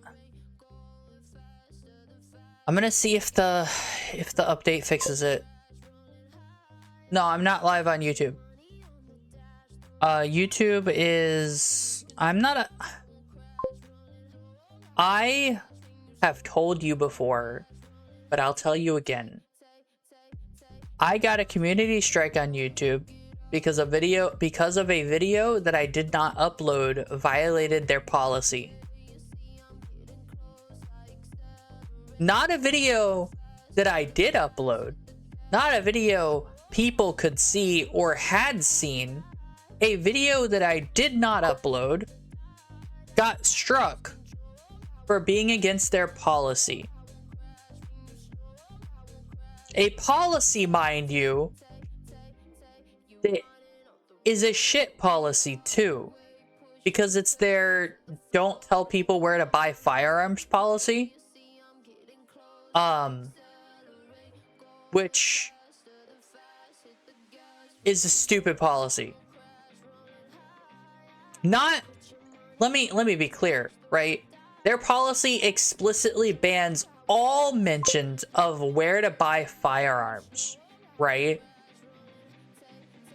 gonna see if the update fixes it. No, I'm not live on YouTube. YouTube is... I have told you before, but I'll tell you again. I got a community strike on YouTube because a video that I did not upload violated their policy. Not a video that I did upload. Not a video people could see or had seen. A video that I did not upload got struck for being against their policy. A policy, mind you, that is a shit policy too, because it's their don't tell people where to buy firearms policy. Which is a stupid policy. Let me be clear, right? Their policy explicitly bans all mentions of where to buy firearms, right?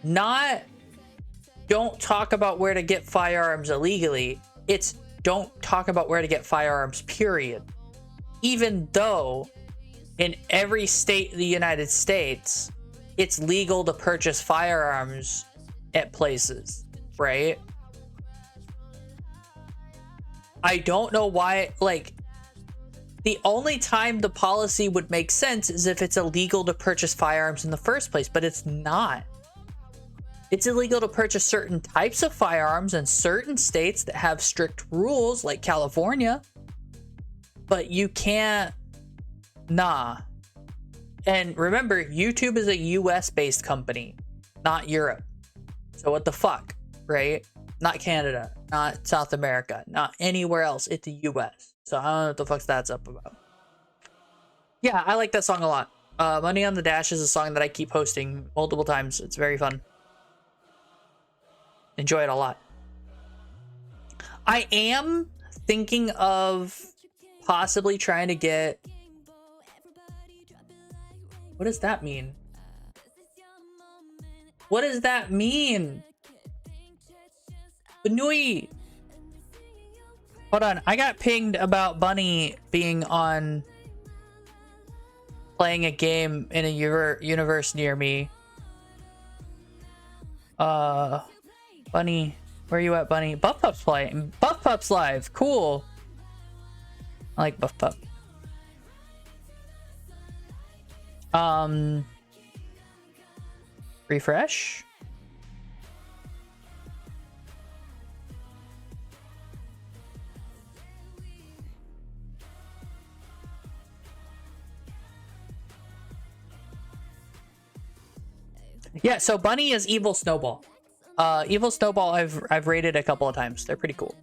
Not don't talk about where to get firearms illegally. It's don't talk about where to get firearms, period. Even though in every state of the United States, it's legal to purchase firearms at places, right? I don't know why, like, the only time the policy would make sense is if it's illegal to purchase firearms in the first place, but it's not. It's illegal to purchase certain types of firearms in certain states that have strict rules, like California, but you can't. Nah. And remember, YouTube is a US-based company, not Europe. So what the fuck, right? Not Canada, not South America, not anywhere else. It's the US. So I don't know what the fuck that's up about. Yeah, I like that song a lot. Money on the Dash is a song that I keep posting multiple times. It's very fun. Enjoy it a lot. I am thinking of possibly trying to get... What does that mean? What does that mean? Banui! Hold on, I got pinged about Bunny being on... playing a game in a universe near me. Bunny, where you at, Bunny? Buff Pup's playing. Buff Pup's live. Cool. I like Buff Pup. Refresh. Yeah, so Bunny is Evil Snowball. Evil Snowball I've rated a couple of times. They're pretty cool.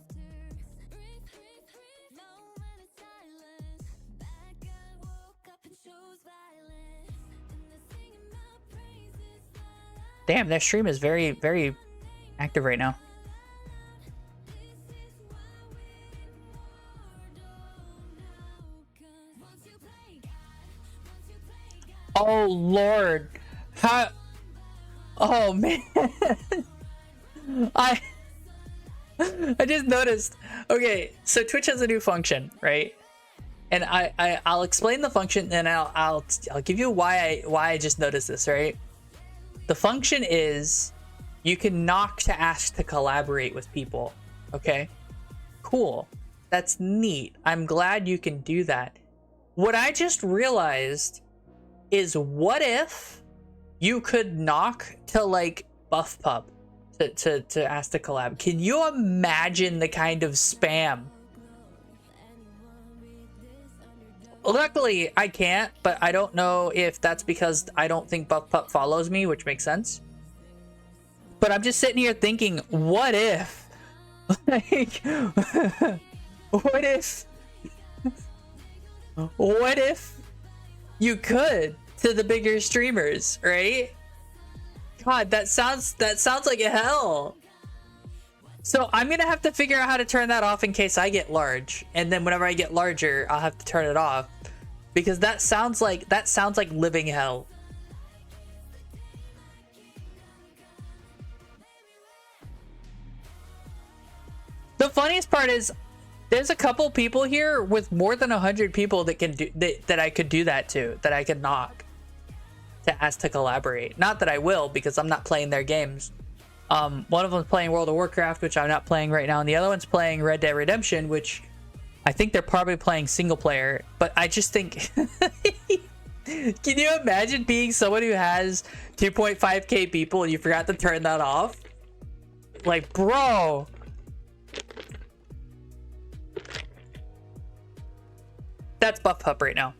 Damn, their stream is very, very active right now. Oh Lord. How? Oh man. I just noticed. Okay, so Twitch has a new function, right? And I'll explain the function, and I'll give you why I just noticed this, right? The function is you can knock to ask to collaborate with people. Okay, cool. That's neat. I'm glad you can do that. What I just realized is, what if you could knock to like Buff Pup to ask to collab? Can you imagine the kind of spam? Luckily, I can't, but I don't know if that's because I don't think Buff Pup follows me, which makes sense. But I'm just sitting here thinking, what if? Like, what if? What if you could to the bigger streamers, right? God, that sounds like a hell. So I'm gonna have to figure out how to turn that off in case I get large, and then whenever I get larger, I'll have to turn it off, because that sounds like living hell. The funniest part is, there's a couple people here with more than 100 people that can do that I could do that to, that I could knock to ask to collaborate. Not that I will, because I'm not playing their games. One of them's playing World of Warcraft, which I'm not playing right now, and the other one's playing Red Dead Redemption, which I think they're probably playing single player. But I just think, can you imagine being someone who has 2.5k people and you forgot to turn that off? Like, bro. That's Buff Pup right now.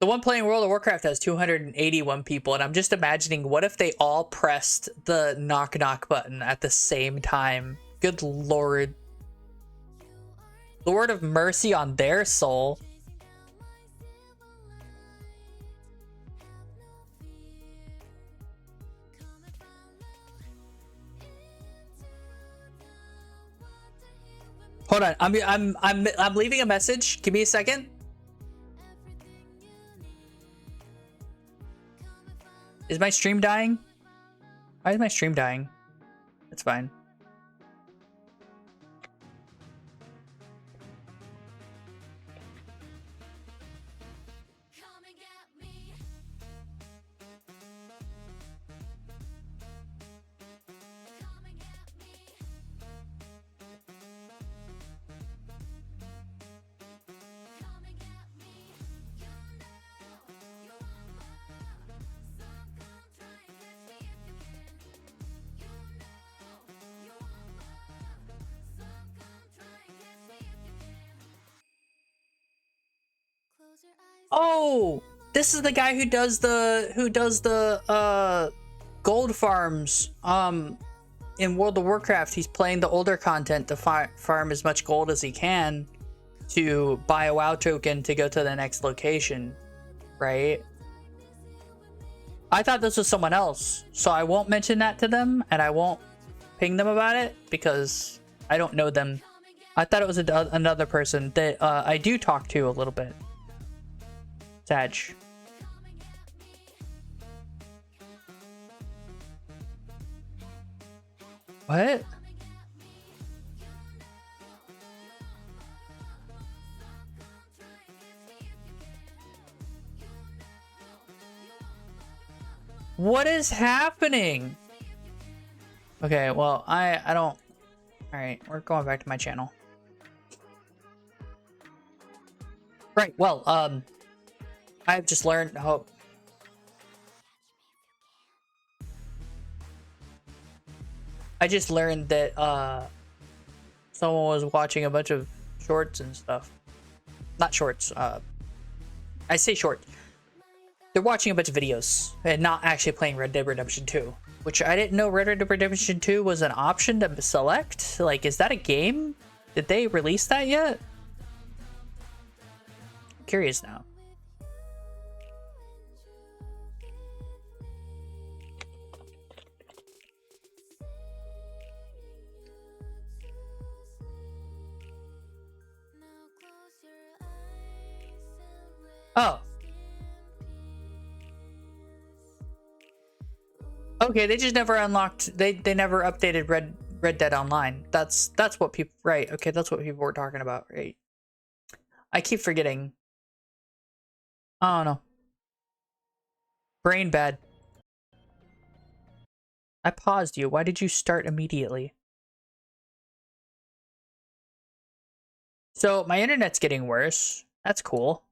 The one playing World of Warcraft has 281 people, and I'm just imagining, what if they all pressed the knock knock button at the same time? Good Lord. Lord of mercy on their soul. Hold on, I'm leaving a message. Give me a second. Is my stream dying? Why is my stream dying? It's fine. Oh, this is the guy who does the gold farms in World of Warcraft. He's playing the older content to farm as much gold as he can to buy a WoW token to go to the next location, right? I thought this was someone else, so I won't mention that to them, and I won't ping them about it because I don't know them. I thought it was another person that I do talk to a little bit. Sag. What? What is happening? Okay, well, I don't... Alright, we're going back to my channel. Right, well, I've just learned... Oh, I just learned that, someone was watching a bunch of shorts and stuff. Not shorts, I say short. They're watching a bunch of videos and not actually playing Red Dead Redemption 2. Which I didn't know Red Dead Redemption 2 was an option to select. Like, is that a game? Did they release that yet? I'm curious now. Oh. Okay, they just never unlocked. They never updated Red Dead Online. That's what people, right? Okay, that's what people were talking about, right? I keep forgetting. I don't know. Brain bad. I paused you. Why did you start immediately? So my internet's getting worse. That's cool.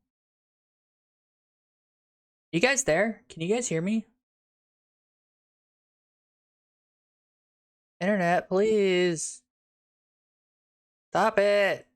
You guys there? Can you guys hear me? Internet, please. Stop it.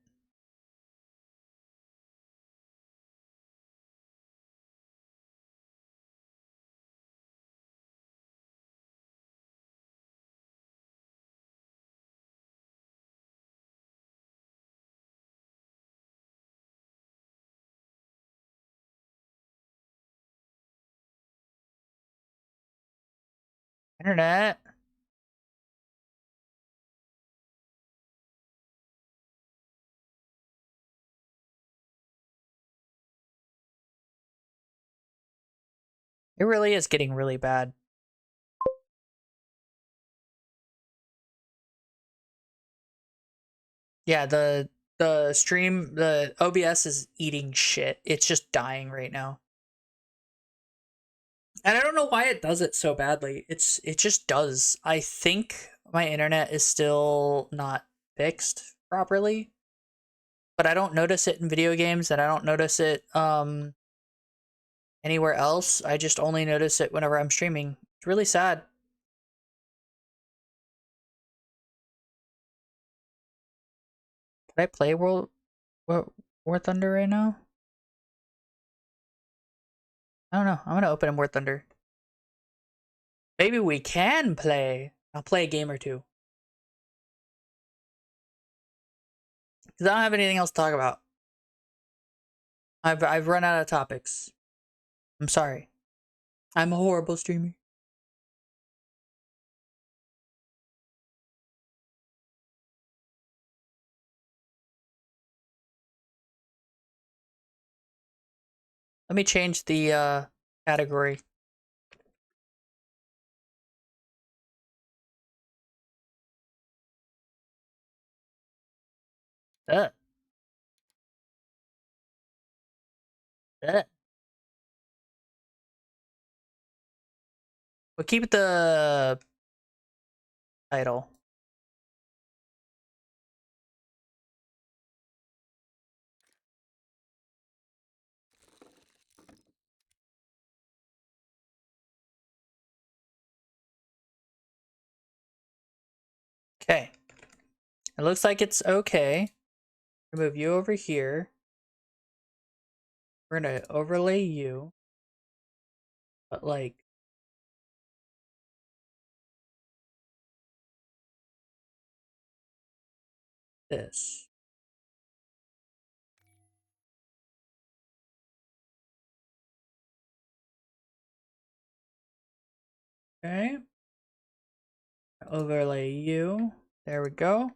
Internet. It really is getting really bad. Yeah, the stream, the OBS is eating shit. It's just dying right now. And I don't know why it does it so badly. It just does. I think my internet is still not fixed properly, but I don't notice it in video games and I don't notice it anywhere else. I just only notice it whenever I'm streaming. It's really sad. Can I play War Thunder right now? I don't know. I'm gonna open in War Thunder. Maybe we can play. I'll play a game or two. Because I don't have anything else to talk about. I've run out of topics. I'm sorry. I'm a horrible streamer. Let me change the category. Uh, uh. We'll keep the title. Okay. It looks like it's okay. Move you over here. We're gonna overlay you. But like this. Okay. Overlay you. There we go.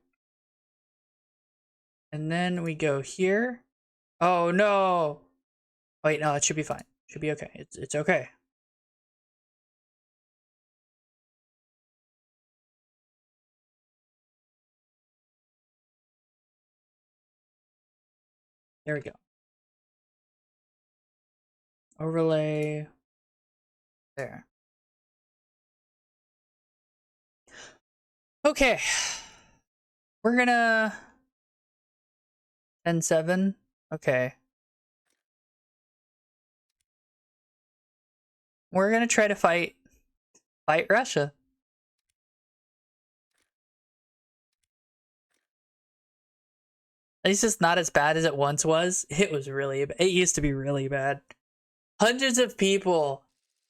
And then we go here. Oh no. Wait, no, it should be fine. Should be okay. It's okay. There we go. Overlay. There. Okay. We're gonna... 10-7. Okay. We're gonna try to fight Russia. At least it's not as bad as it once was. It was really... It used to be really bad. Hundreds of people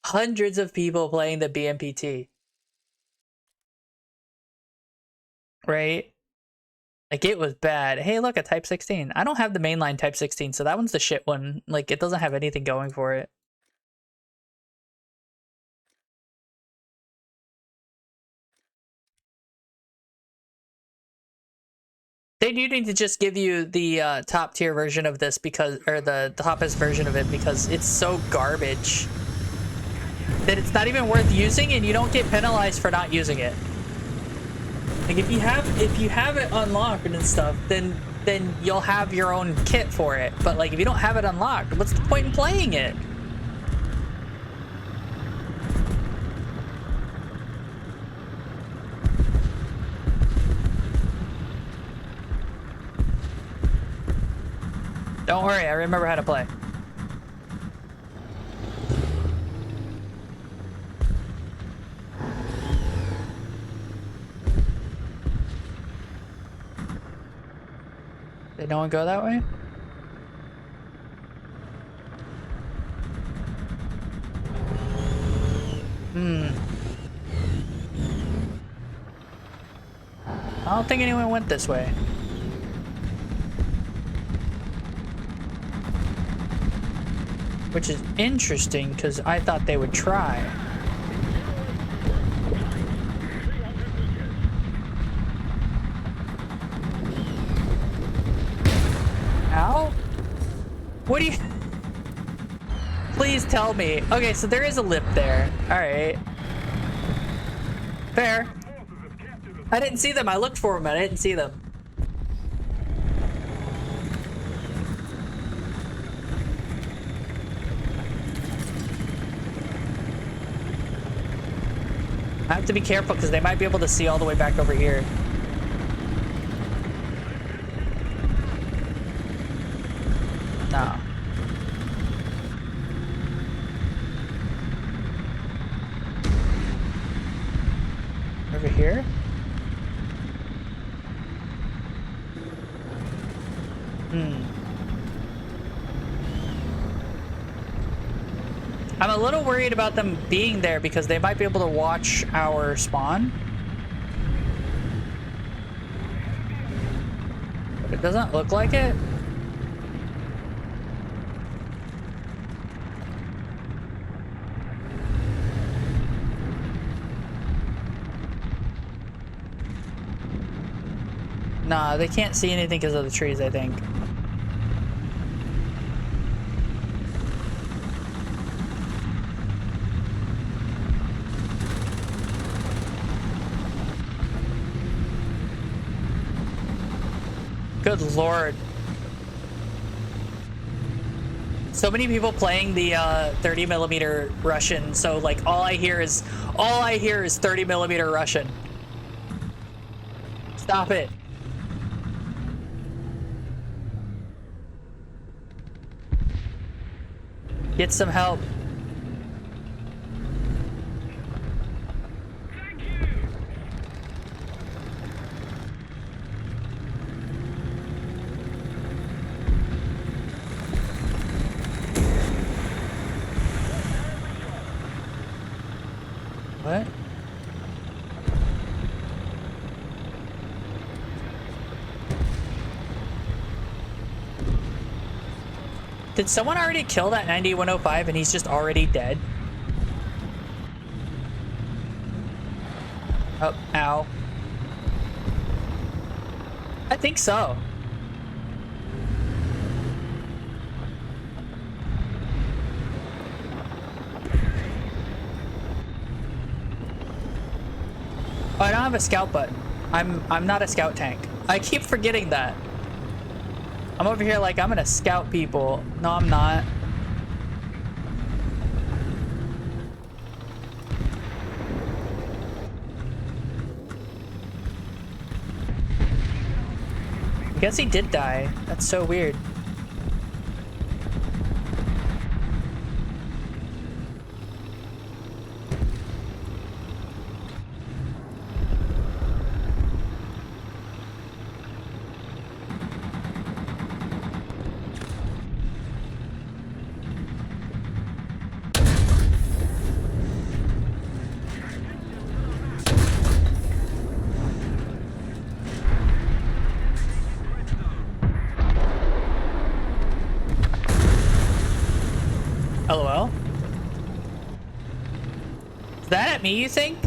playing the BMPT. Right? Like, it was bad. Hey, look, a Type 16. I don't have the mainline Type 16, so that one's the shit one. Like, it doesn't have anything going for it. They do need to just give you the top tier version of this because, or the toppest version of it, because it's so garbage that it's not even worth using, and you don't get penalized for not using it. Like, if you have it unlocked and stuff, then you'll have your own kit for it. But like, if you don't have it unlocked, what's the point in playing it? Don't worry, I remember how to play. Did no one go that way? I don't think anyone went this way. Which is interesting, because I thought they would try. Ow? What do you... Please tell me. Okay, so there is a lip there. Alright. Fair. I didn't see them. I looked for them, but I didn't see them. I have to be careful because they might be able to see all the way back over here. No. Over here? I'm a little worried about them being there because they might be able to watch our spawn. But it doesn't look like it. Nah, they can't see anything because of the trees, I think. Good lord. So many people playing the 30mm Russian, so like all I hear is 30mm Russian. Stop it. Get some help. What? Did someone already kill that 9105 and he's just already dead? Oh, ow. I think so. Oh, I don't have a scout button. I'm not a scout tank. I keep forgetting that. I'm over here like I'm gonna scout people. No, I'm not. I guess he did die. That's so weird. LOL? Is that at me, you think?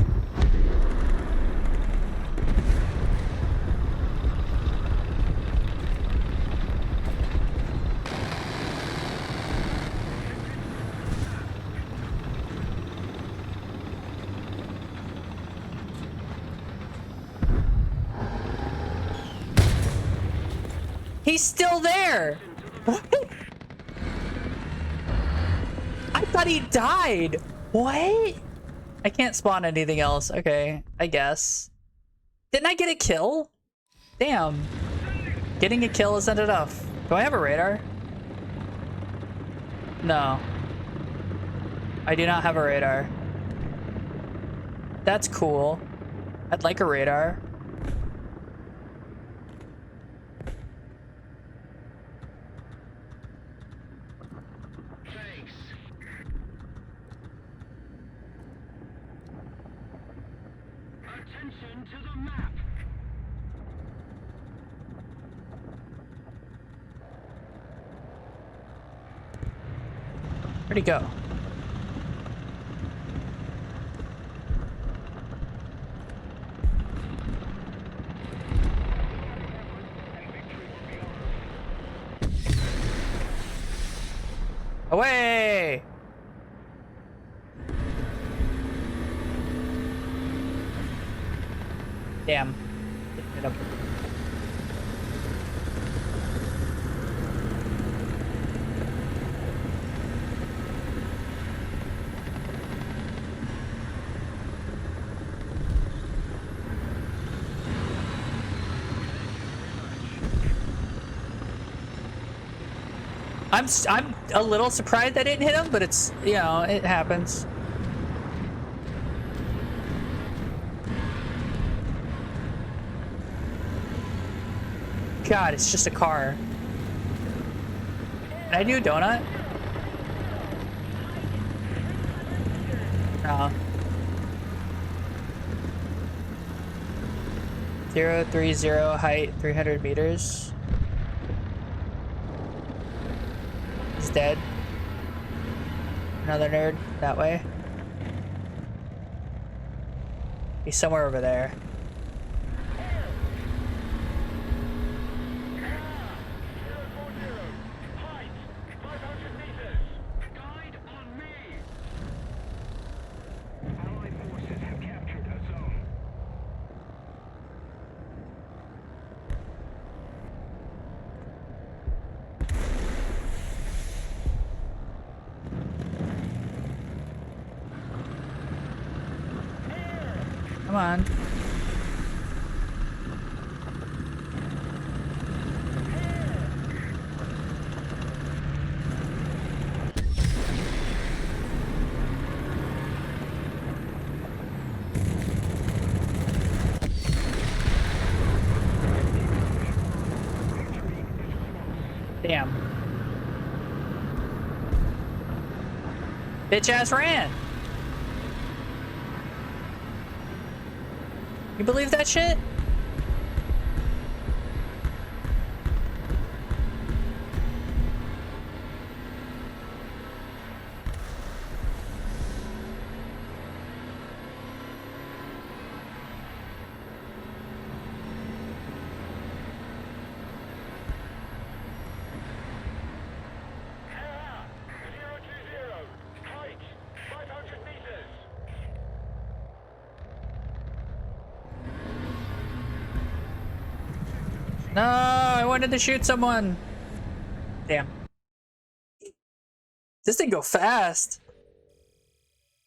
He's still there! What? I thought he died! What? I can't spawn anything else. Okay, I guess. Didn't I get a kill? Damn. Getting a kill isn't enough. Do I have a radar? No. I do not have a radar. That's cool. I'd like a radar. Attention to the map. Where'd he go? Away! Damn. Hit him. I'm a little surprised I didn't hit him, but it's, you know, it happens. God, it's just a car. Can I do a donut? No. 030 height 300 meters. He's dead. Another nerd that way. He's somewhere over there. Come on. Damn. Bitch ass ran. You believe that shit? No, I wanted to shoot someone. Damn. This thing go fast.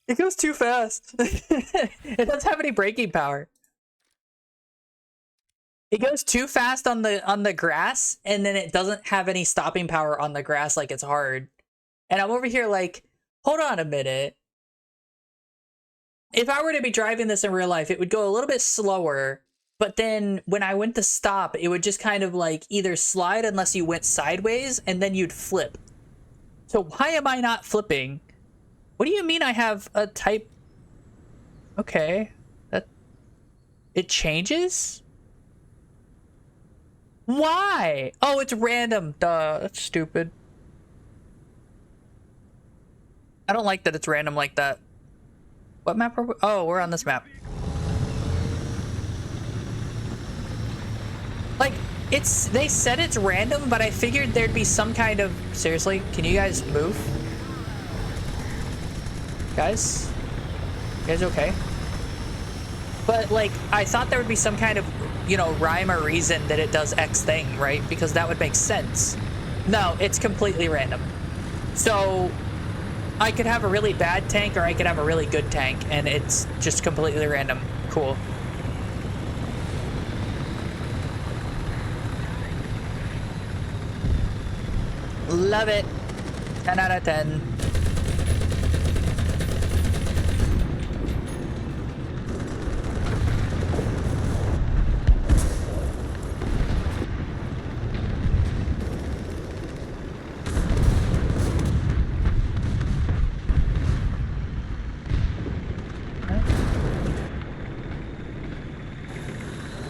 It goes too fast. It doesn't have any braking power. It goes too fast on the grass, and then it doesn't have any stopping power on the grass, like it's hard. And I'm over here like, hold on a minute. If I were to be driving this in real life, it would go a little bit slower, but then when I went to stop, it would just kind of like either slide unless you went sideways, and then you'd flip. So why am I not flipping? What do you mean I have a type? Okay. It changes? Why? Oh, it's random. Duh, that's stupid. I don't like that it's random like that. What map are we? Oh, we're on this map. Like, they said it's random, but I figured there'd be some kind of... Seriously? Can you guys move? Guys? You guys okay? But, like, I thought there would be some kind of, you know, rhyme or reason that it does X thing, right? Because that would make sense. No, it's completely random. So, I could have a really bad tank or I could have a really good tank, and it's just completely random. Cool. Love it. 10 out of 10.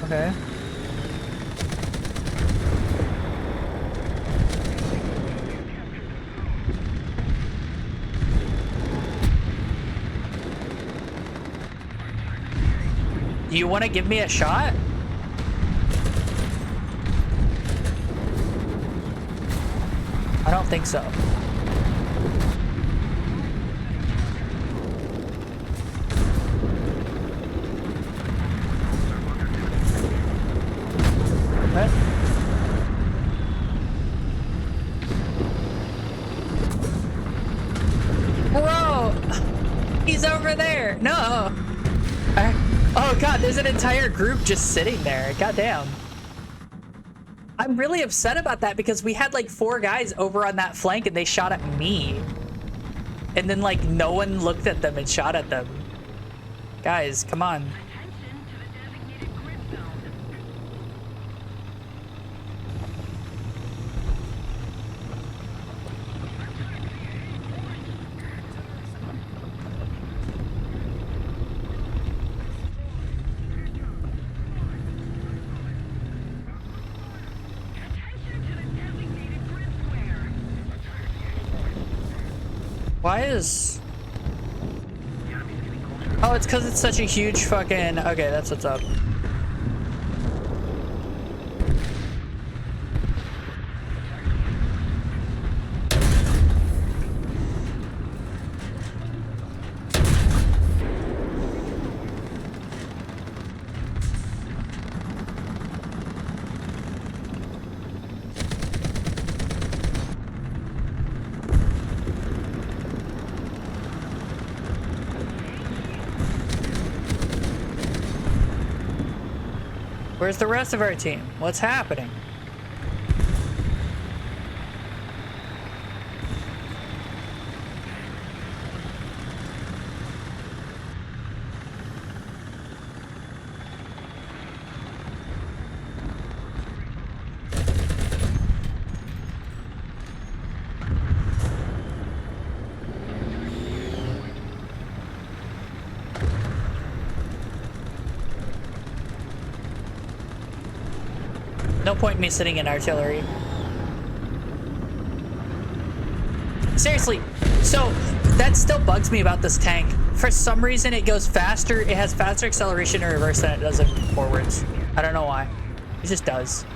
Okay. Do you want to give me a shot? I don't think so. What? Bro! He's over there! No! Oh god, there's an entire group just sitting there. Goddamn. I'm really upset about that because we had like 4 guys over on that flank and they shot at me. And then like no one looked at them and shot at them. Guys, come on. Why is... Oh, it's because it's such a huge fucking... Okay, that's what's up. Where's the rest of our team? What's happening? No point in me sitting in artillery. Seriously, so that still bugs me about this tank. For some reason, it goes faster. It has faster acceleration in reverse than it does in forwards. I don't know why. It just does.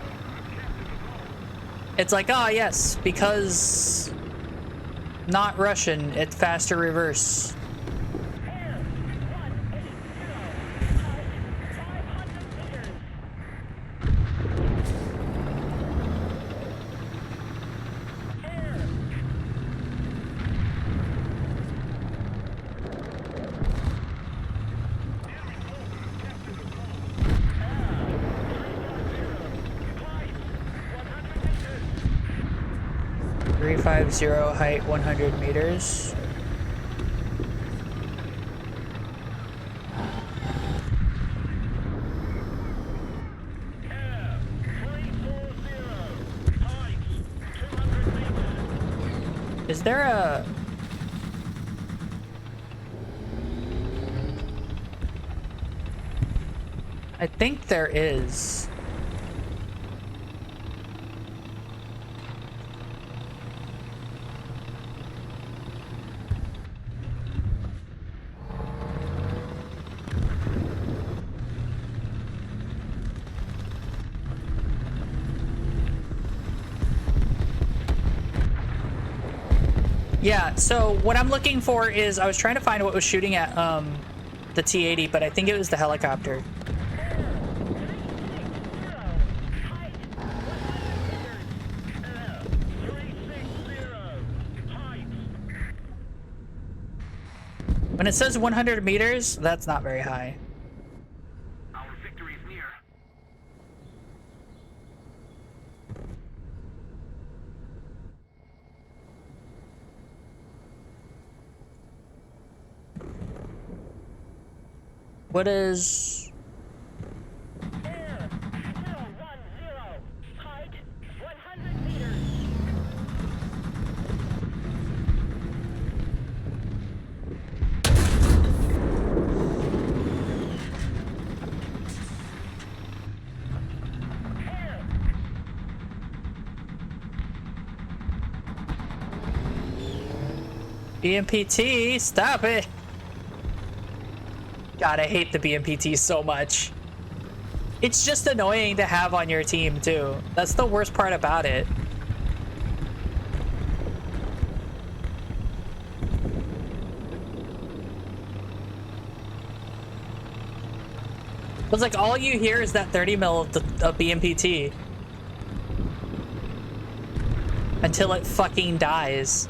It's like, oh yes, because not Russian, it's faster reverse. 150, height 100 meters. Is there a... I think there is. Yeah, so what I'm looking for is, I was trying to find what was shooting at the T-80, but I think it was the helicopter. When it says 100 meters, that's not very high. Our victory is near. What is... Air 010, height 100 meters. Air. BMPT, stop it! God, I hate the BMPT so much. It's just annoying to have on your team, too. That's the worst part about it. It's like all you hear is that 30 mil of BMPT. Until it fucking dies.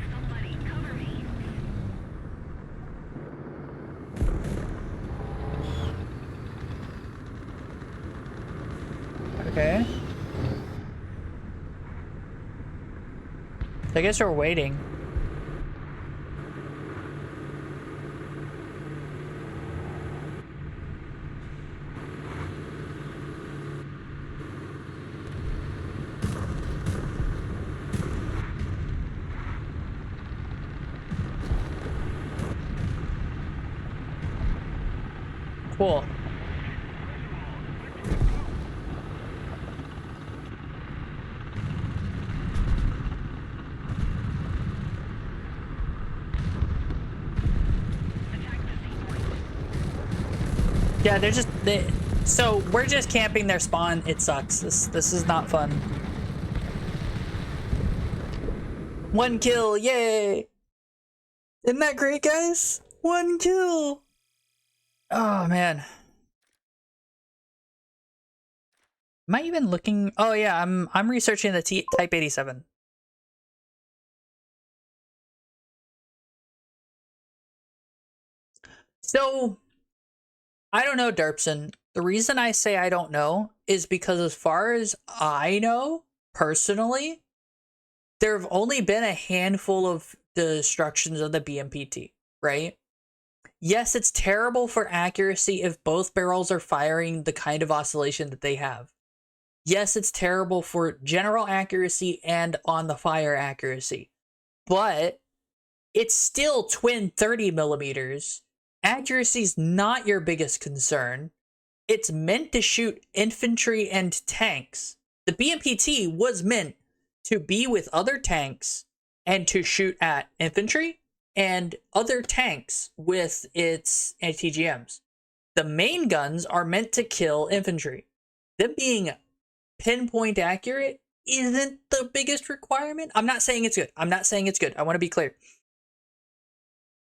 Somebody cover me. Okay. I guess we're waiting. Cool. Yeah, they're just so we're just camping their spawn. It sucks. This is not fun. 1 kill, yay! Isn't that great, guys? 1 kill. Oh man. Am I even looking? Oh yeah, I'm researching the Type 87. So I don't know, Derpson. The reason I say I don't know is because as far as I know, personally, there have only been a handful of destructions of the BMPT, right? Yes, it's terrible for accuracy if both barrels are firing the kind of oscillation that they have. Yes, it's terrible for general accuracy and on the fire accuracy, but it's still twin 30 millimeters. Accuracy's not your biggest concern. It's meant to shoot infantry and tanks. The BMPT was meant to be with other tanks and to shoot at infantry and other tanks with its anti-GMs. The main guns are meant to kill infantry. Them being pinpoint accurate isn't the biggest requirement. I'm not saying it's good. I'm not saying it's good. I want to be clear.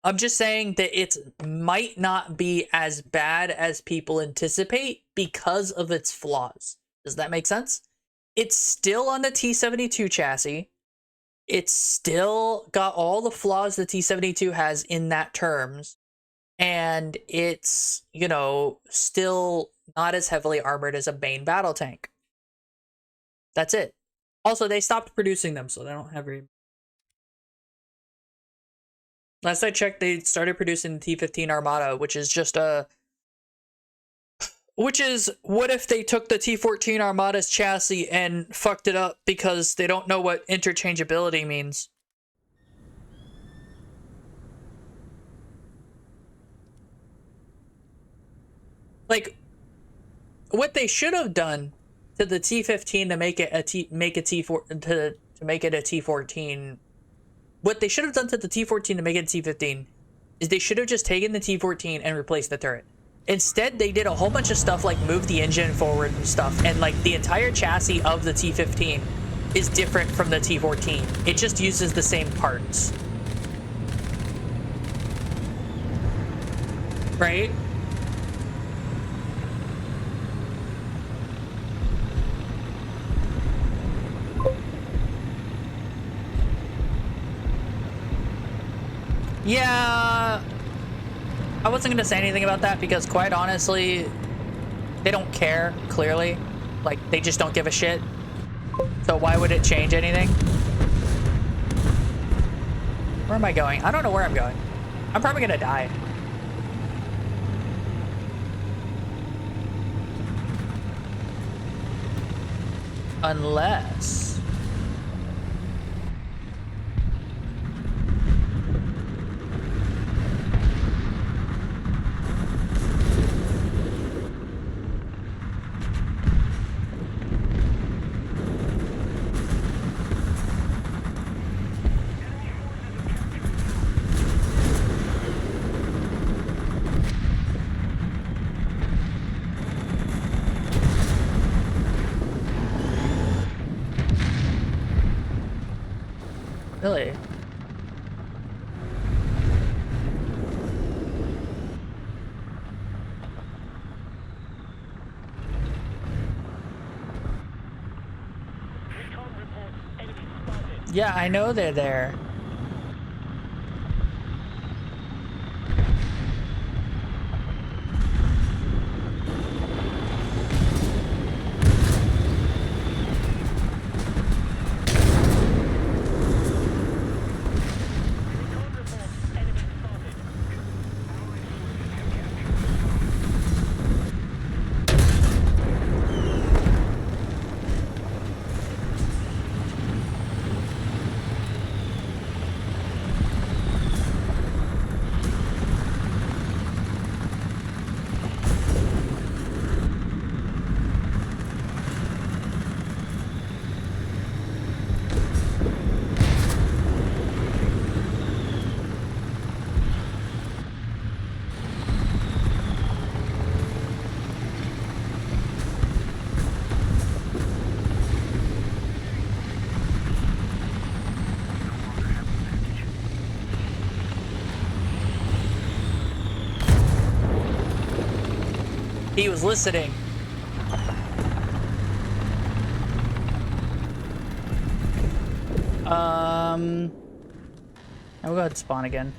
I'm just saying that it might not be as bad as people anticipate because of its flaws. Does that make sense? It's still on the T-72 chassis. it's still got all the flaws the T-72 has in that terms, and it's, you know, still not as heavily armored as a Bane battle tank. That's it. Also, they stopped producing them, so they don't have very... Last I checked, they started producing the T-15 Armada, which is just a... Which is, what if they took the T-14 Armada's chassis and fucked it up because they don't know what interchangeability means? Like, what they should have done to the T-15 to make it a T-14, what they should have done to the T-14 to make it a T-15 is they should have just taken the T-14 and replaced the turret. Instead, they did a whole bunch of stuff like move the engine forward and stuff, and like the entire chassis of the T-15 is different from the T-14. It just uses the same parts. Right? Yeah, I wasn't gonna say anything about that because quite honestly, they don't care, clearly. Like, they just don't give a shit. So why would it change anything? Where am I going? I don't know where I'm going. I'm probably gonna die. Unless... Really? Recon reports enemy spotted. Yeah, I know they're there. Recon reports enemy spotted. He was listening. I'll go ahead and spawn again.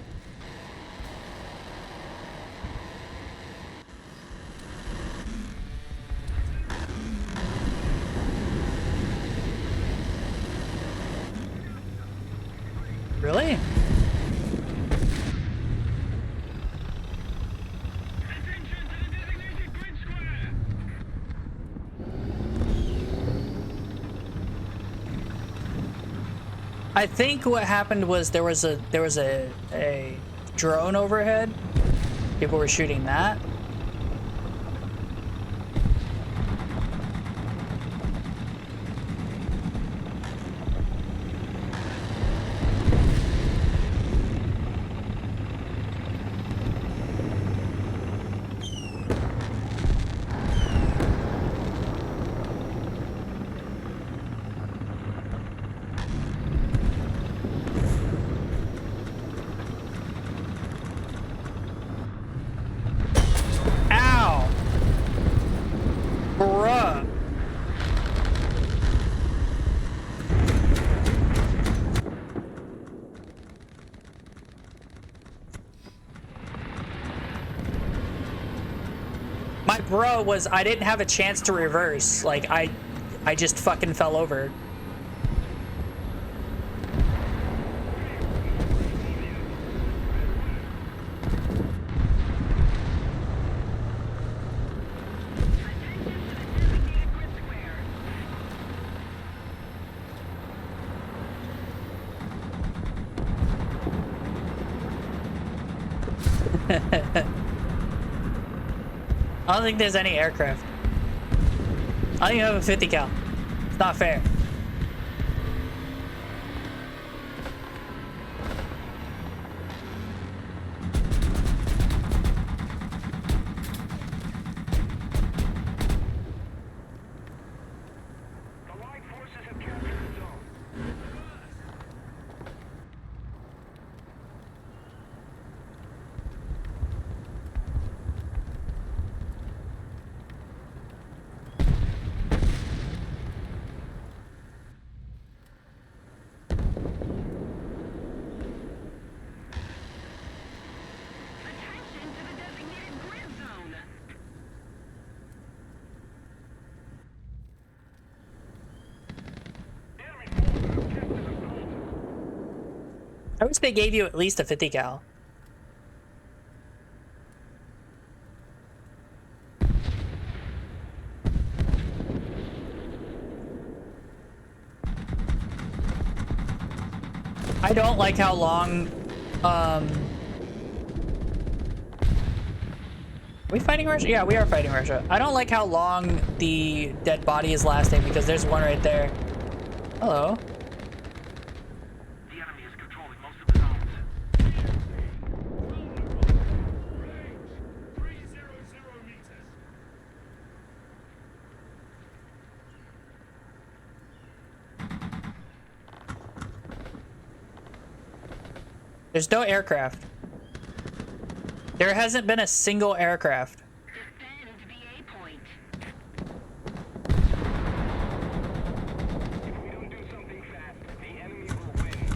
Really? I think what happened was there was a drone overhead. People were shooting that. My bro was, I didn't have a chance to reverse. Like, I just fucking fell over. I don't think there's any aircraft. I don't even have a 50 cal. It's not fair. The Allied forces have captured the zone. Attention to the designated grid zone. Enemy forces have captured the zone. I wish they gave you at least a 50 cal. I don't like how long, are we fighting Russia? Yeah, we are fighting Russia. I don't like how long the dead body is lasting because there's one right there. Hello. The enemy is controlling most of the zones. Range 300 meters. There's no aircraft. There hasn't been a single aircraft. Defend VA point. If we don't do something fast, the enemy will win.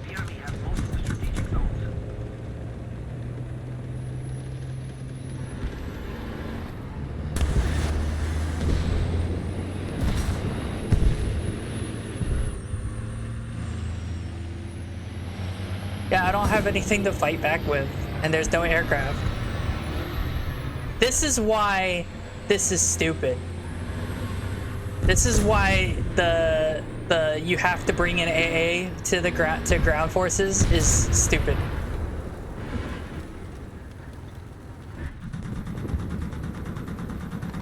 The enemy has most of the strategic zones. Yeah, I don't have anything to fight back with, and there's no aircraft. This is why this is stupid. This is why the you have to bring in AA to the ground forces is stupid.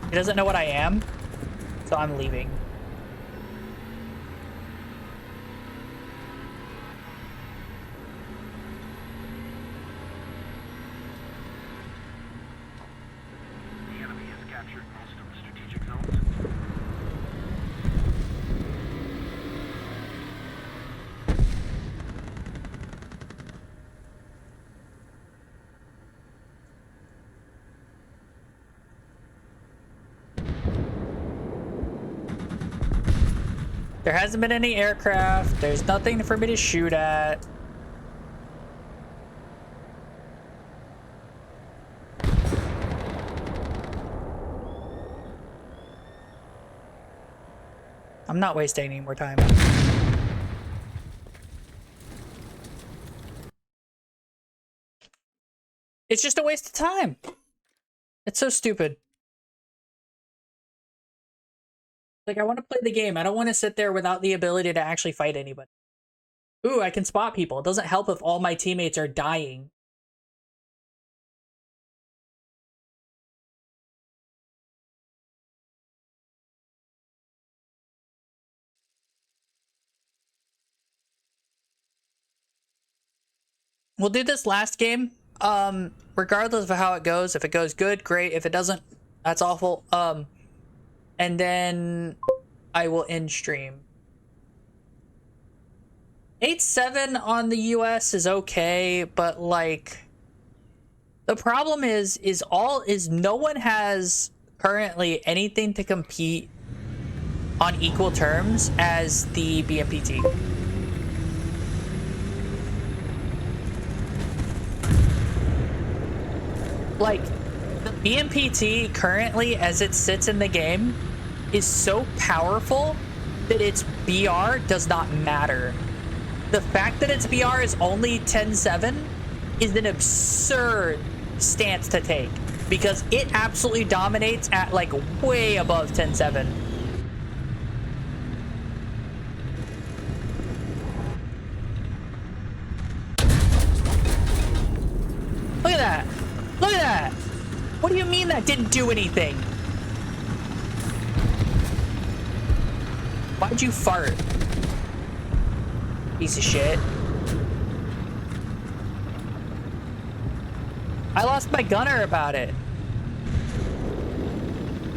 He doesn't know what I am, so I'm leaving. The enemy has captured most of the strategic zones. There hasn't been any aircraft. There's nothing for me to shoot at. I'm not wasting any more time. It's just a waste of time. It's so stupid. Like, I want to play the game. I don't want to sit there without the ability to actually fight anybody. Ooh, I can spot people. It doesn't help if all my teammates are dying. We'll do this last game. Regardless of how it goes. If it goes good, great. If it doesn't, that's awful. And then I will end stream. 8-7 on the US is okay, but like the problem is no one has currently anything to compete on equal terms as the BMPT. Like, the BMPT currently, as it sits in the game, is so powerful that its BR does not matter. The fact that its BR is only 10.7 is an absurd stance to take, because it absolutely dominates at like way above 10.7. Look at that. Look at that. What do you mean that didn't do anything? Why'd you fart? Piece of shit. I lost my gunner about it.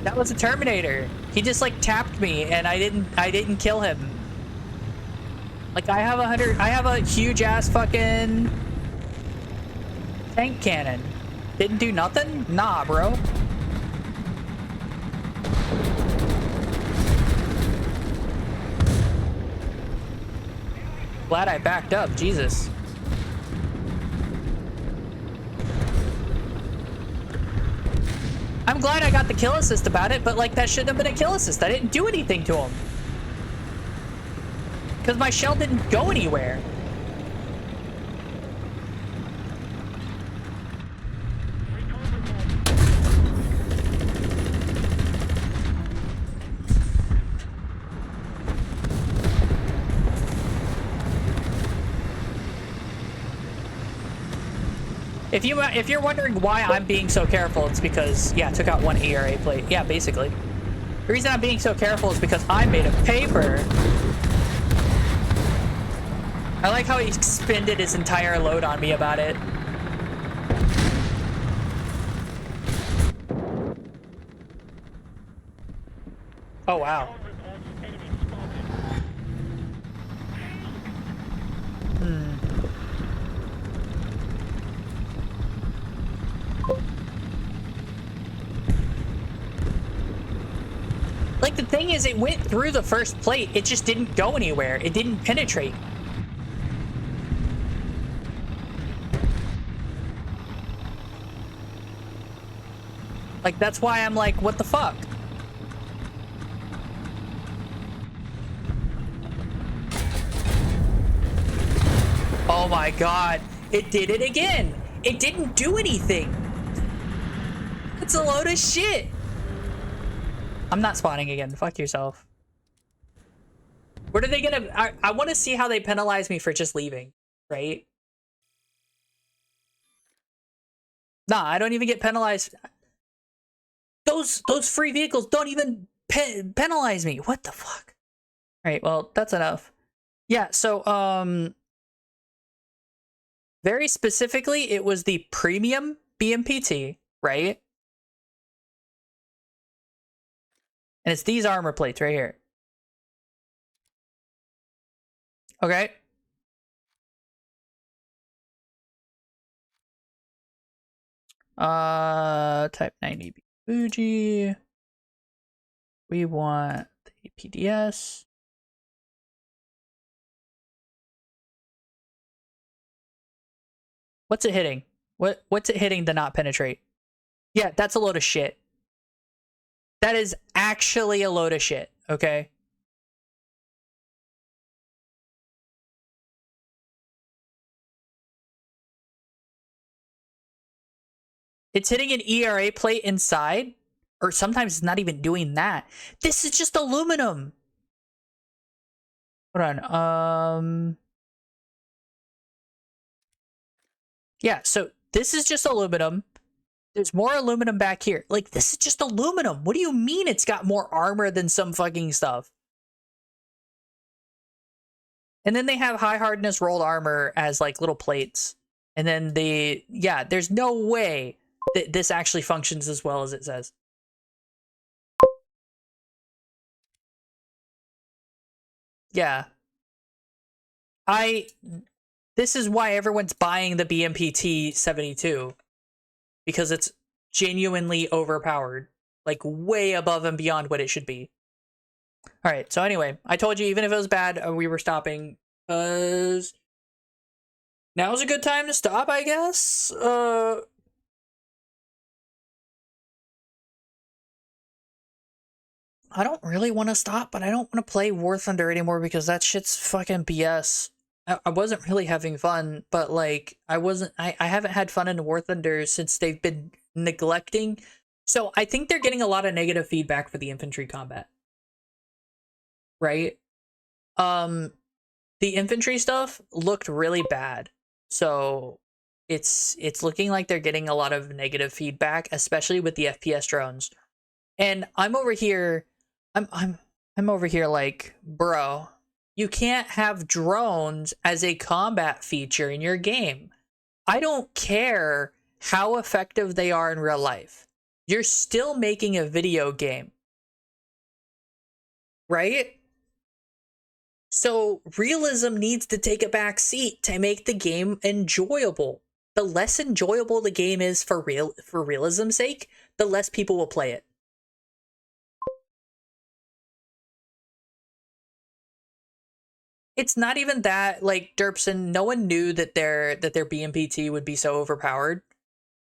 That was a Terminator. He just like tapped me and I didn't kill him. Like I have a huge ass fucking tank cannon. Didn't do nothing? Nah, bro. Glad I backed up, Jesus. I'm glad I got the kill assist about it, but like that shouldn't have been a kill assist. I didn't do anything to him. Because my shell didn't go anywhere. If you're wondering why I'm being so careful, it's because, yeah, I took out one ERA plate. Yeah, basically. The reason I'm being so careful is because I'm made of paper. I like how he expended his entire load on me about it. Oh, wow. Like, the thing is, it went through the first plate. It just didn't go anywhere. It didn't penetrate. Like, that's why I'm like, what the fuck? Oh my god. It did it again. It didn't do anything. It's a load of shit. I'm not spawning again. Fuck yourself. What are they gonna... I want to see how they penalize me for just leaving, right? Nah, I don't even get penalized. Those free vehicles don't even penalize me. What the fuck? All right, well, that's enough. Yeah, so, very specifically, it was the premium BMPT, right? And it's these armor plates right here. Okay. Type 90B Fuji. We want the PDS. What's it hitting? What's it hitting to not penetrate? Yeah, that's a load of shit. That is actually a load of shit, okay? It's hitting an ERA plate inside, or sometimes it's not even doing that. This is just aluminum. Hold on. Yeah, so this is just aluminum. There's more aluminum back here. Like, this is just aluminum. What do you mean it's got more armor than some fucking stuff? And then they have high hardness rolled armor as like little plates. And then yeah, there's no way that this actually functions as well as it says. Yeah. This is why everyone's buying the BMPT 72. Because it's genuinely overpowered. Like, way above and beyond what it should be. All right. So anyway, I told you even if it was bad, we were stopping because now's a good time to stop, I guess. I don't really want to stop, but I don't want to play War Thunder anymore because that shit's fucking BS. I wasn't really having fun, but like I haven't had fun in War Thunder since they've been neglecting. So I think they're getting a lot of negative feedback for the infantry combat. Right? Um the infantry stuff looked really bad. So it's looking like they're getting a lot of negative feedback, especially with the FPS drones. And I'm over here, I'm over here like, bro, you can't have drones as a combat feature in your game. I don't care how effective they are in real life. You're still making a video game, right? So realism needs to take a back seat to make the game enjoyable. The less enjoyable the game is for realism's sake, the less people will play it. It's not even that, like, Derpson, no one knew that their BMPT would be so overpowered.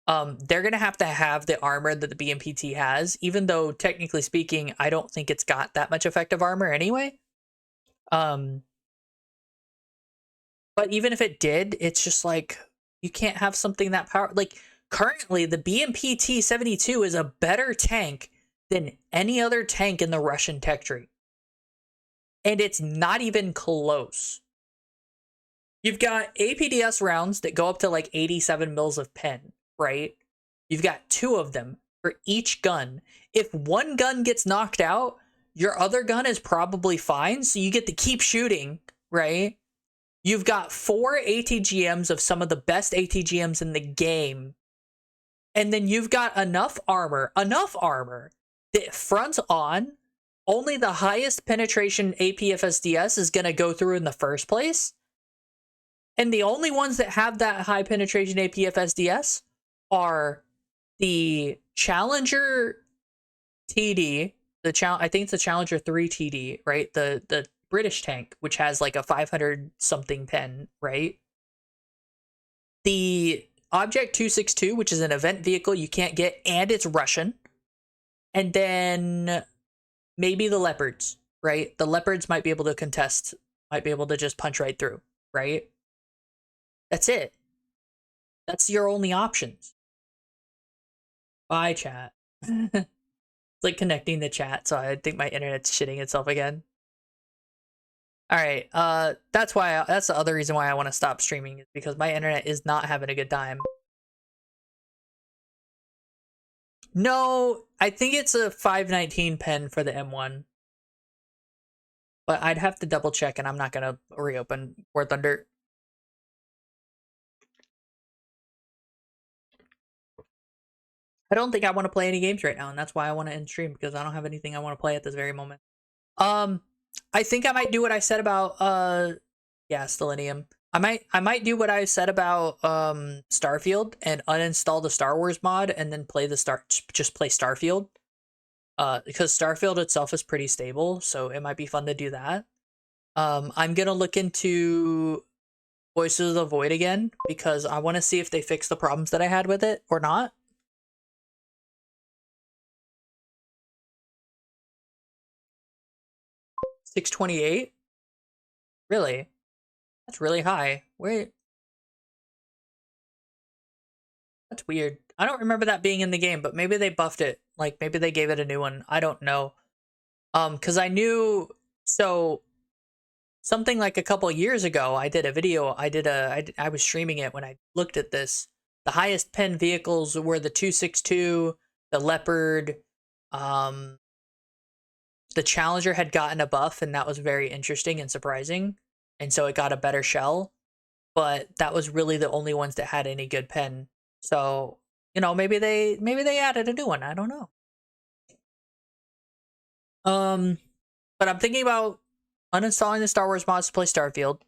They're gonna have to have the armor that the BMPT has, even though technically speaking, I don't think it's got that much effective armor anyway. Um, but even if it did, it's just like you can't have something that power. Like currently, the BMPT 72 is a better tank than any other tank in the Russian tech tree, and it's not even close. You've got APDS rounds that go up to like 87 mils of pen, right? You've got 2 of them for each gun. If one gun gets knocked out, your other gun is probably fine, so you get to keep shooting, right? You've got 4 ATGMs of some of the best ATGMs in the game. And then you've got enough armor that fronts on, only the highest penetration APFSDS is going to go through in the first place. And the only ones that have that high penetration APFSDS are the Challenger TD, I think it's the Challenger 3 TD, right? The British tank, which has like a 500 something pen, right? The Object 262, which is an event vehicle you can't get, and it's Russian. And then maybe the Leopards, right? The Leopards might be able to contest, might be able to just punch right through, right? That's it. That's your only options. Bye, chat. It's like connecting the chat, so I think my internet's shitting itself again. All right, that's the other reason why I want to stop streaming, is because my internet is not having a good time. No, I think it's a 519 pen for the M1. But I'd have to double check, and I'm not gonna reopen War Thunder. I don't think I want to play any games right now, and that's why I want to end stream, because I don't have anything I want to play at this very moment. I think I might do what I said about yeah, Stellinium. I might do what I said about Starfield and uninstall the Star Wars mod and then just play Starfield. Because Starfield itself is pretty stable, so it might be fun to do that. I'm gonna look into Voices of the Void again because I want to see if they fix the problems that I had with it or not. $628? Really? That's really high. Wait. That's weird. I don't remember that being in the game, but maybe they buffed it. Like, maybe they gave it a new one. I don't know. Because I knew... So, something like a couple years ago, I did a video. I was streaming it when I looked at this. The highest pen vehicles were the 262, the Leopard, the Challenger had gotten a buff, and that was very interesting and surprising. And so it got a better shell. But that was really the only ones that had any good pen. So, you know, maybe they added a new one. I don't know. But I'm thinking about uninstalling the Star Wars mods to play Starfield.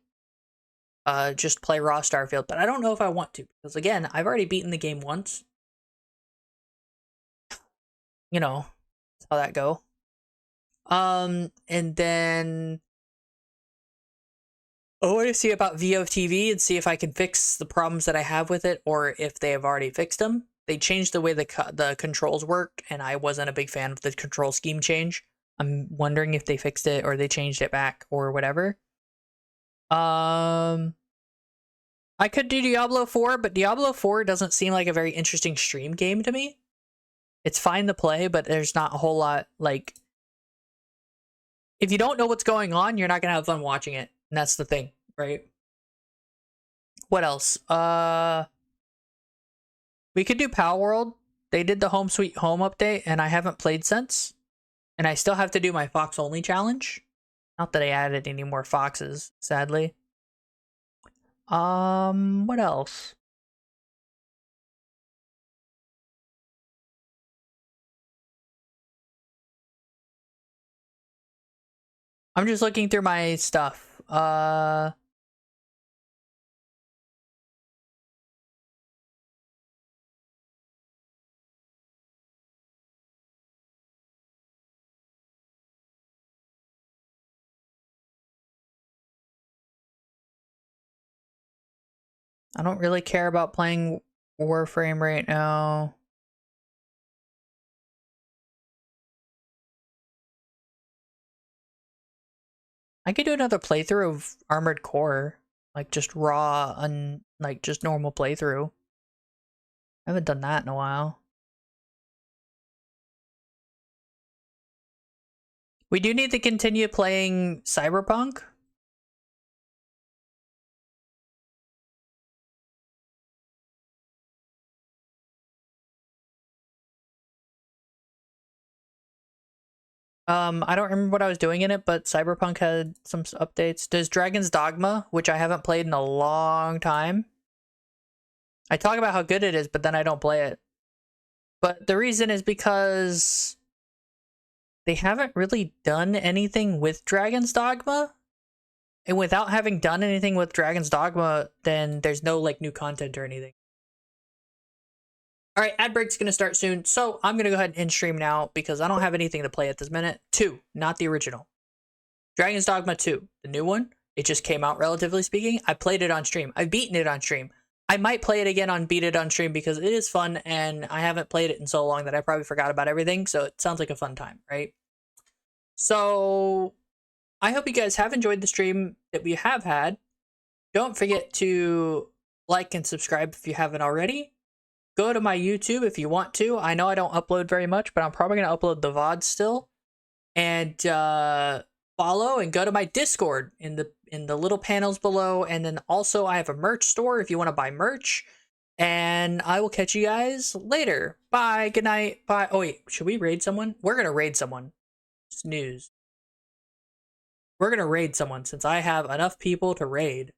Just play raw Starfield, but I don't know if I want to, because again, I've already beaten the game once. You know, that's how that go. And then I want to see about VOTV and see if I can fix the problems that I have with it, or if they have already fixed them. They changed the way the controls work, and I wasn't a big fan of the control scheme change. I'm wondering if they fixed it or they changed it back or whatever. I could do Diablo 4, but Diablo 4 doesn't seem like a very interesting stream game to me. It's fine to play, but there's not a whole lot, like, if you don't know what's going on, you're not gonna have fun watching it. And that's the thing, right? What else? We could do Power World. They did the Home Sweet Home update, and I haven't played since. And I still have to do my Fox Only challenge. Not that I added any more foxes, sadly. What else? I'm just looking through my stuff. I don't really care about playing Warframe right now. I could do another playthrough of Armored Core. Like, just raw, like, just normal playthrough. I haven't done that in a while. We do need to continue playing Cyberpunk. I don't remember what I was doing in it, but Cyberpunk had some updates. Does Dragon's Dogma, which I haven't played in a long time. I talk about how good it is, but then I don't play it. But the reason is because they haven't really done anything with Dragon's Dogma. And without having done anything with Dragon's Dogma, then there's no, like, new content or anything. All right, ad break's going to start soon, so I'm going to go ahead and end stream now because I don't have anything to play at this minute. 2, not the original. Dragon's Dogma 2, the new one. It just came out, relatively speaking. I played it on stream. I've beaten it on stream. I might play it again on Beat It on stream because it is fun, and I haven't played it in so long that I probably forgot about everything, so it sounds like a fun time, right? So I hope you guys have enjoyed the stream that we have had. Don't forget to like and subscribe if you haven't already. Go to my YouTube if you want to. I know I don't upload very much, but I'm probably going to upload the VOD still. And follow and go to my Discord in the little panels below. And then also I have a merch store if you want to buy merch. And I will catch you guys later. Bye. Good night. Bye. Oh, wait. Should we raid someone? We're going to raid someone. Snooze. We're going to raid someone since I have enough people to raid.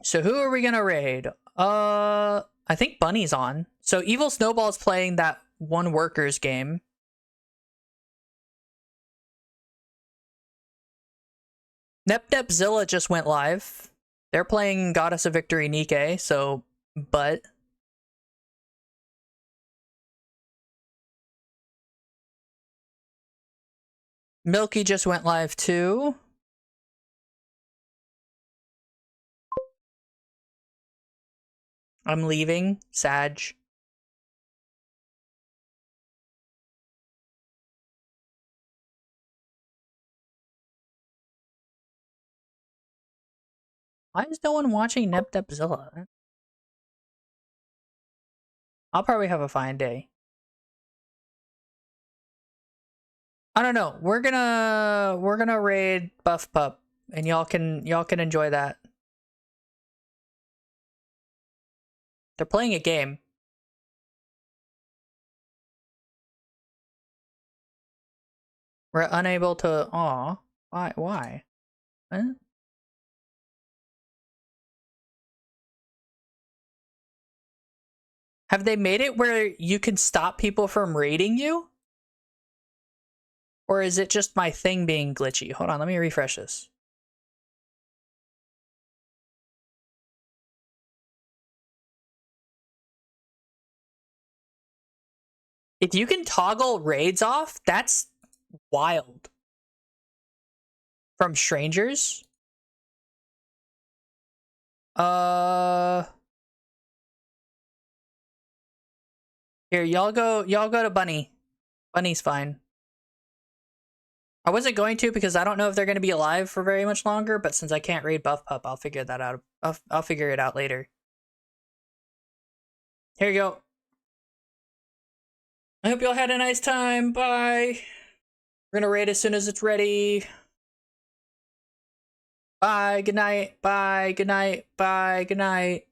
So who are we gonna raid? I think Bunny's on. So Evil Snowball's playing that one workers game. Nepnepzilla just went live. They're playing Goddess of Victory Nike, so but Milky just went live too. I'm leaving. Sag. Why is no one watching Nepnepzilla? I'll probably have a fine day. I don't know. We're gonna raid Buff Pup, and y'all can enjoy that. They're playing a game. We're unable to. Aw. Why? Why? Huh? Have they made it where you can stop people from raiding you? Or is it just my thing being glitchy? Hold on, let me refresh this. If you can toggle raids off, that's wild. From strangers? Here, y'all go to Bunny. Bunny's fine. I wasn't going to because I don't know if they're going to be alive for very much longer, but since I can't raid Buff Pup, I'll figure that out. I'll figure it out later. Here you go. I hope y'all had a nice time. Bye. We're gonna raid as soon as it's ready. Bye. Good night. Bye. Good night. Bye. Good night.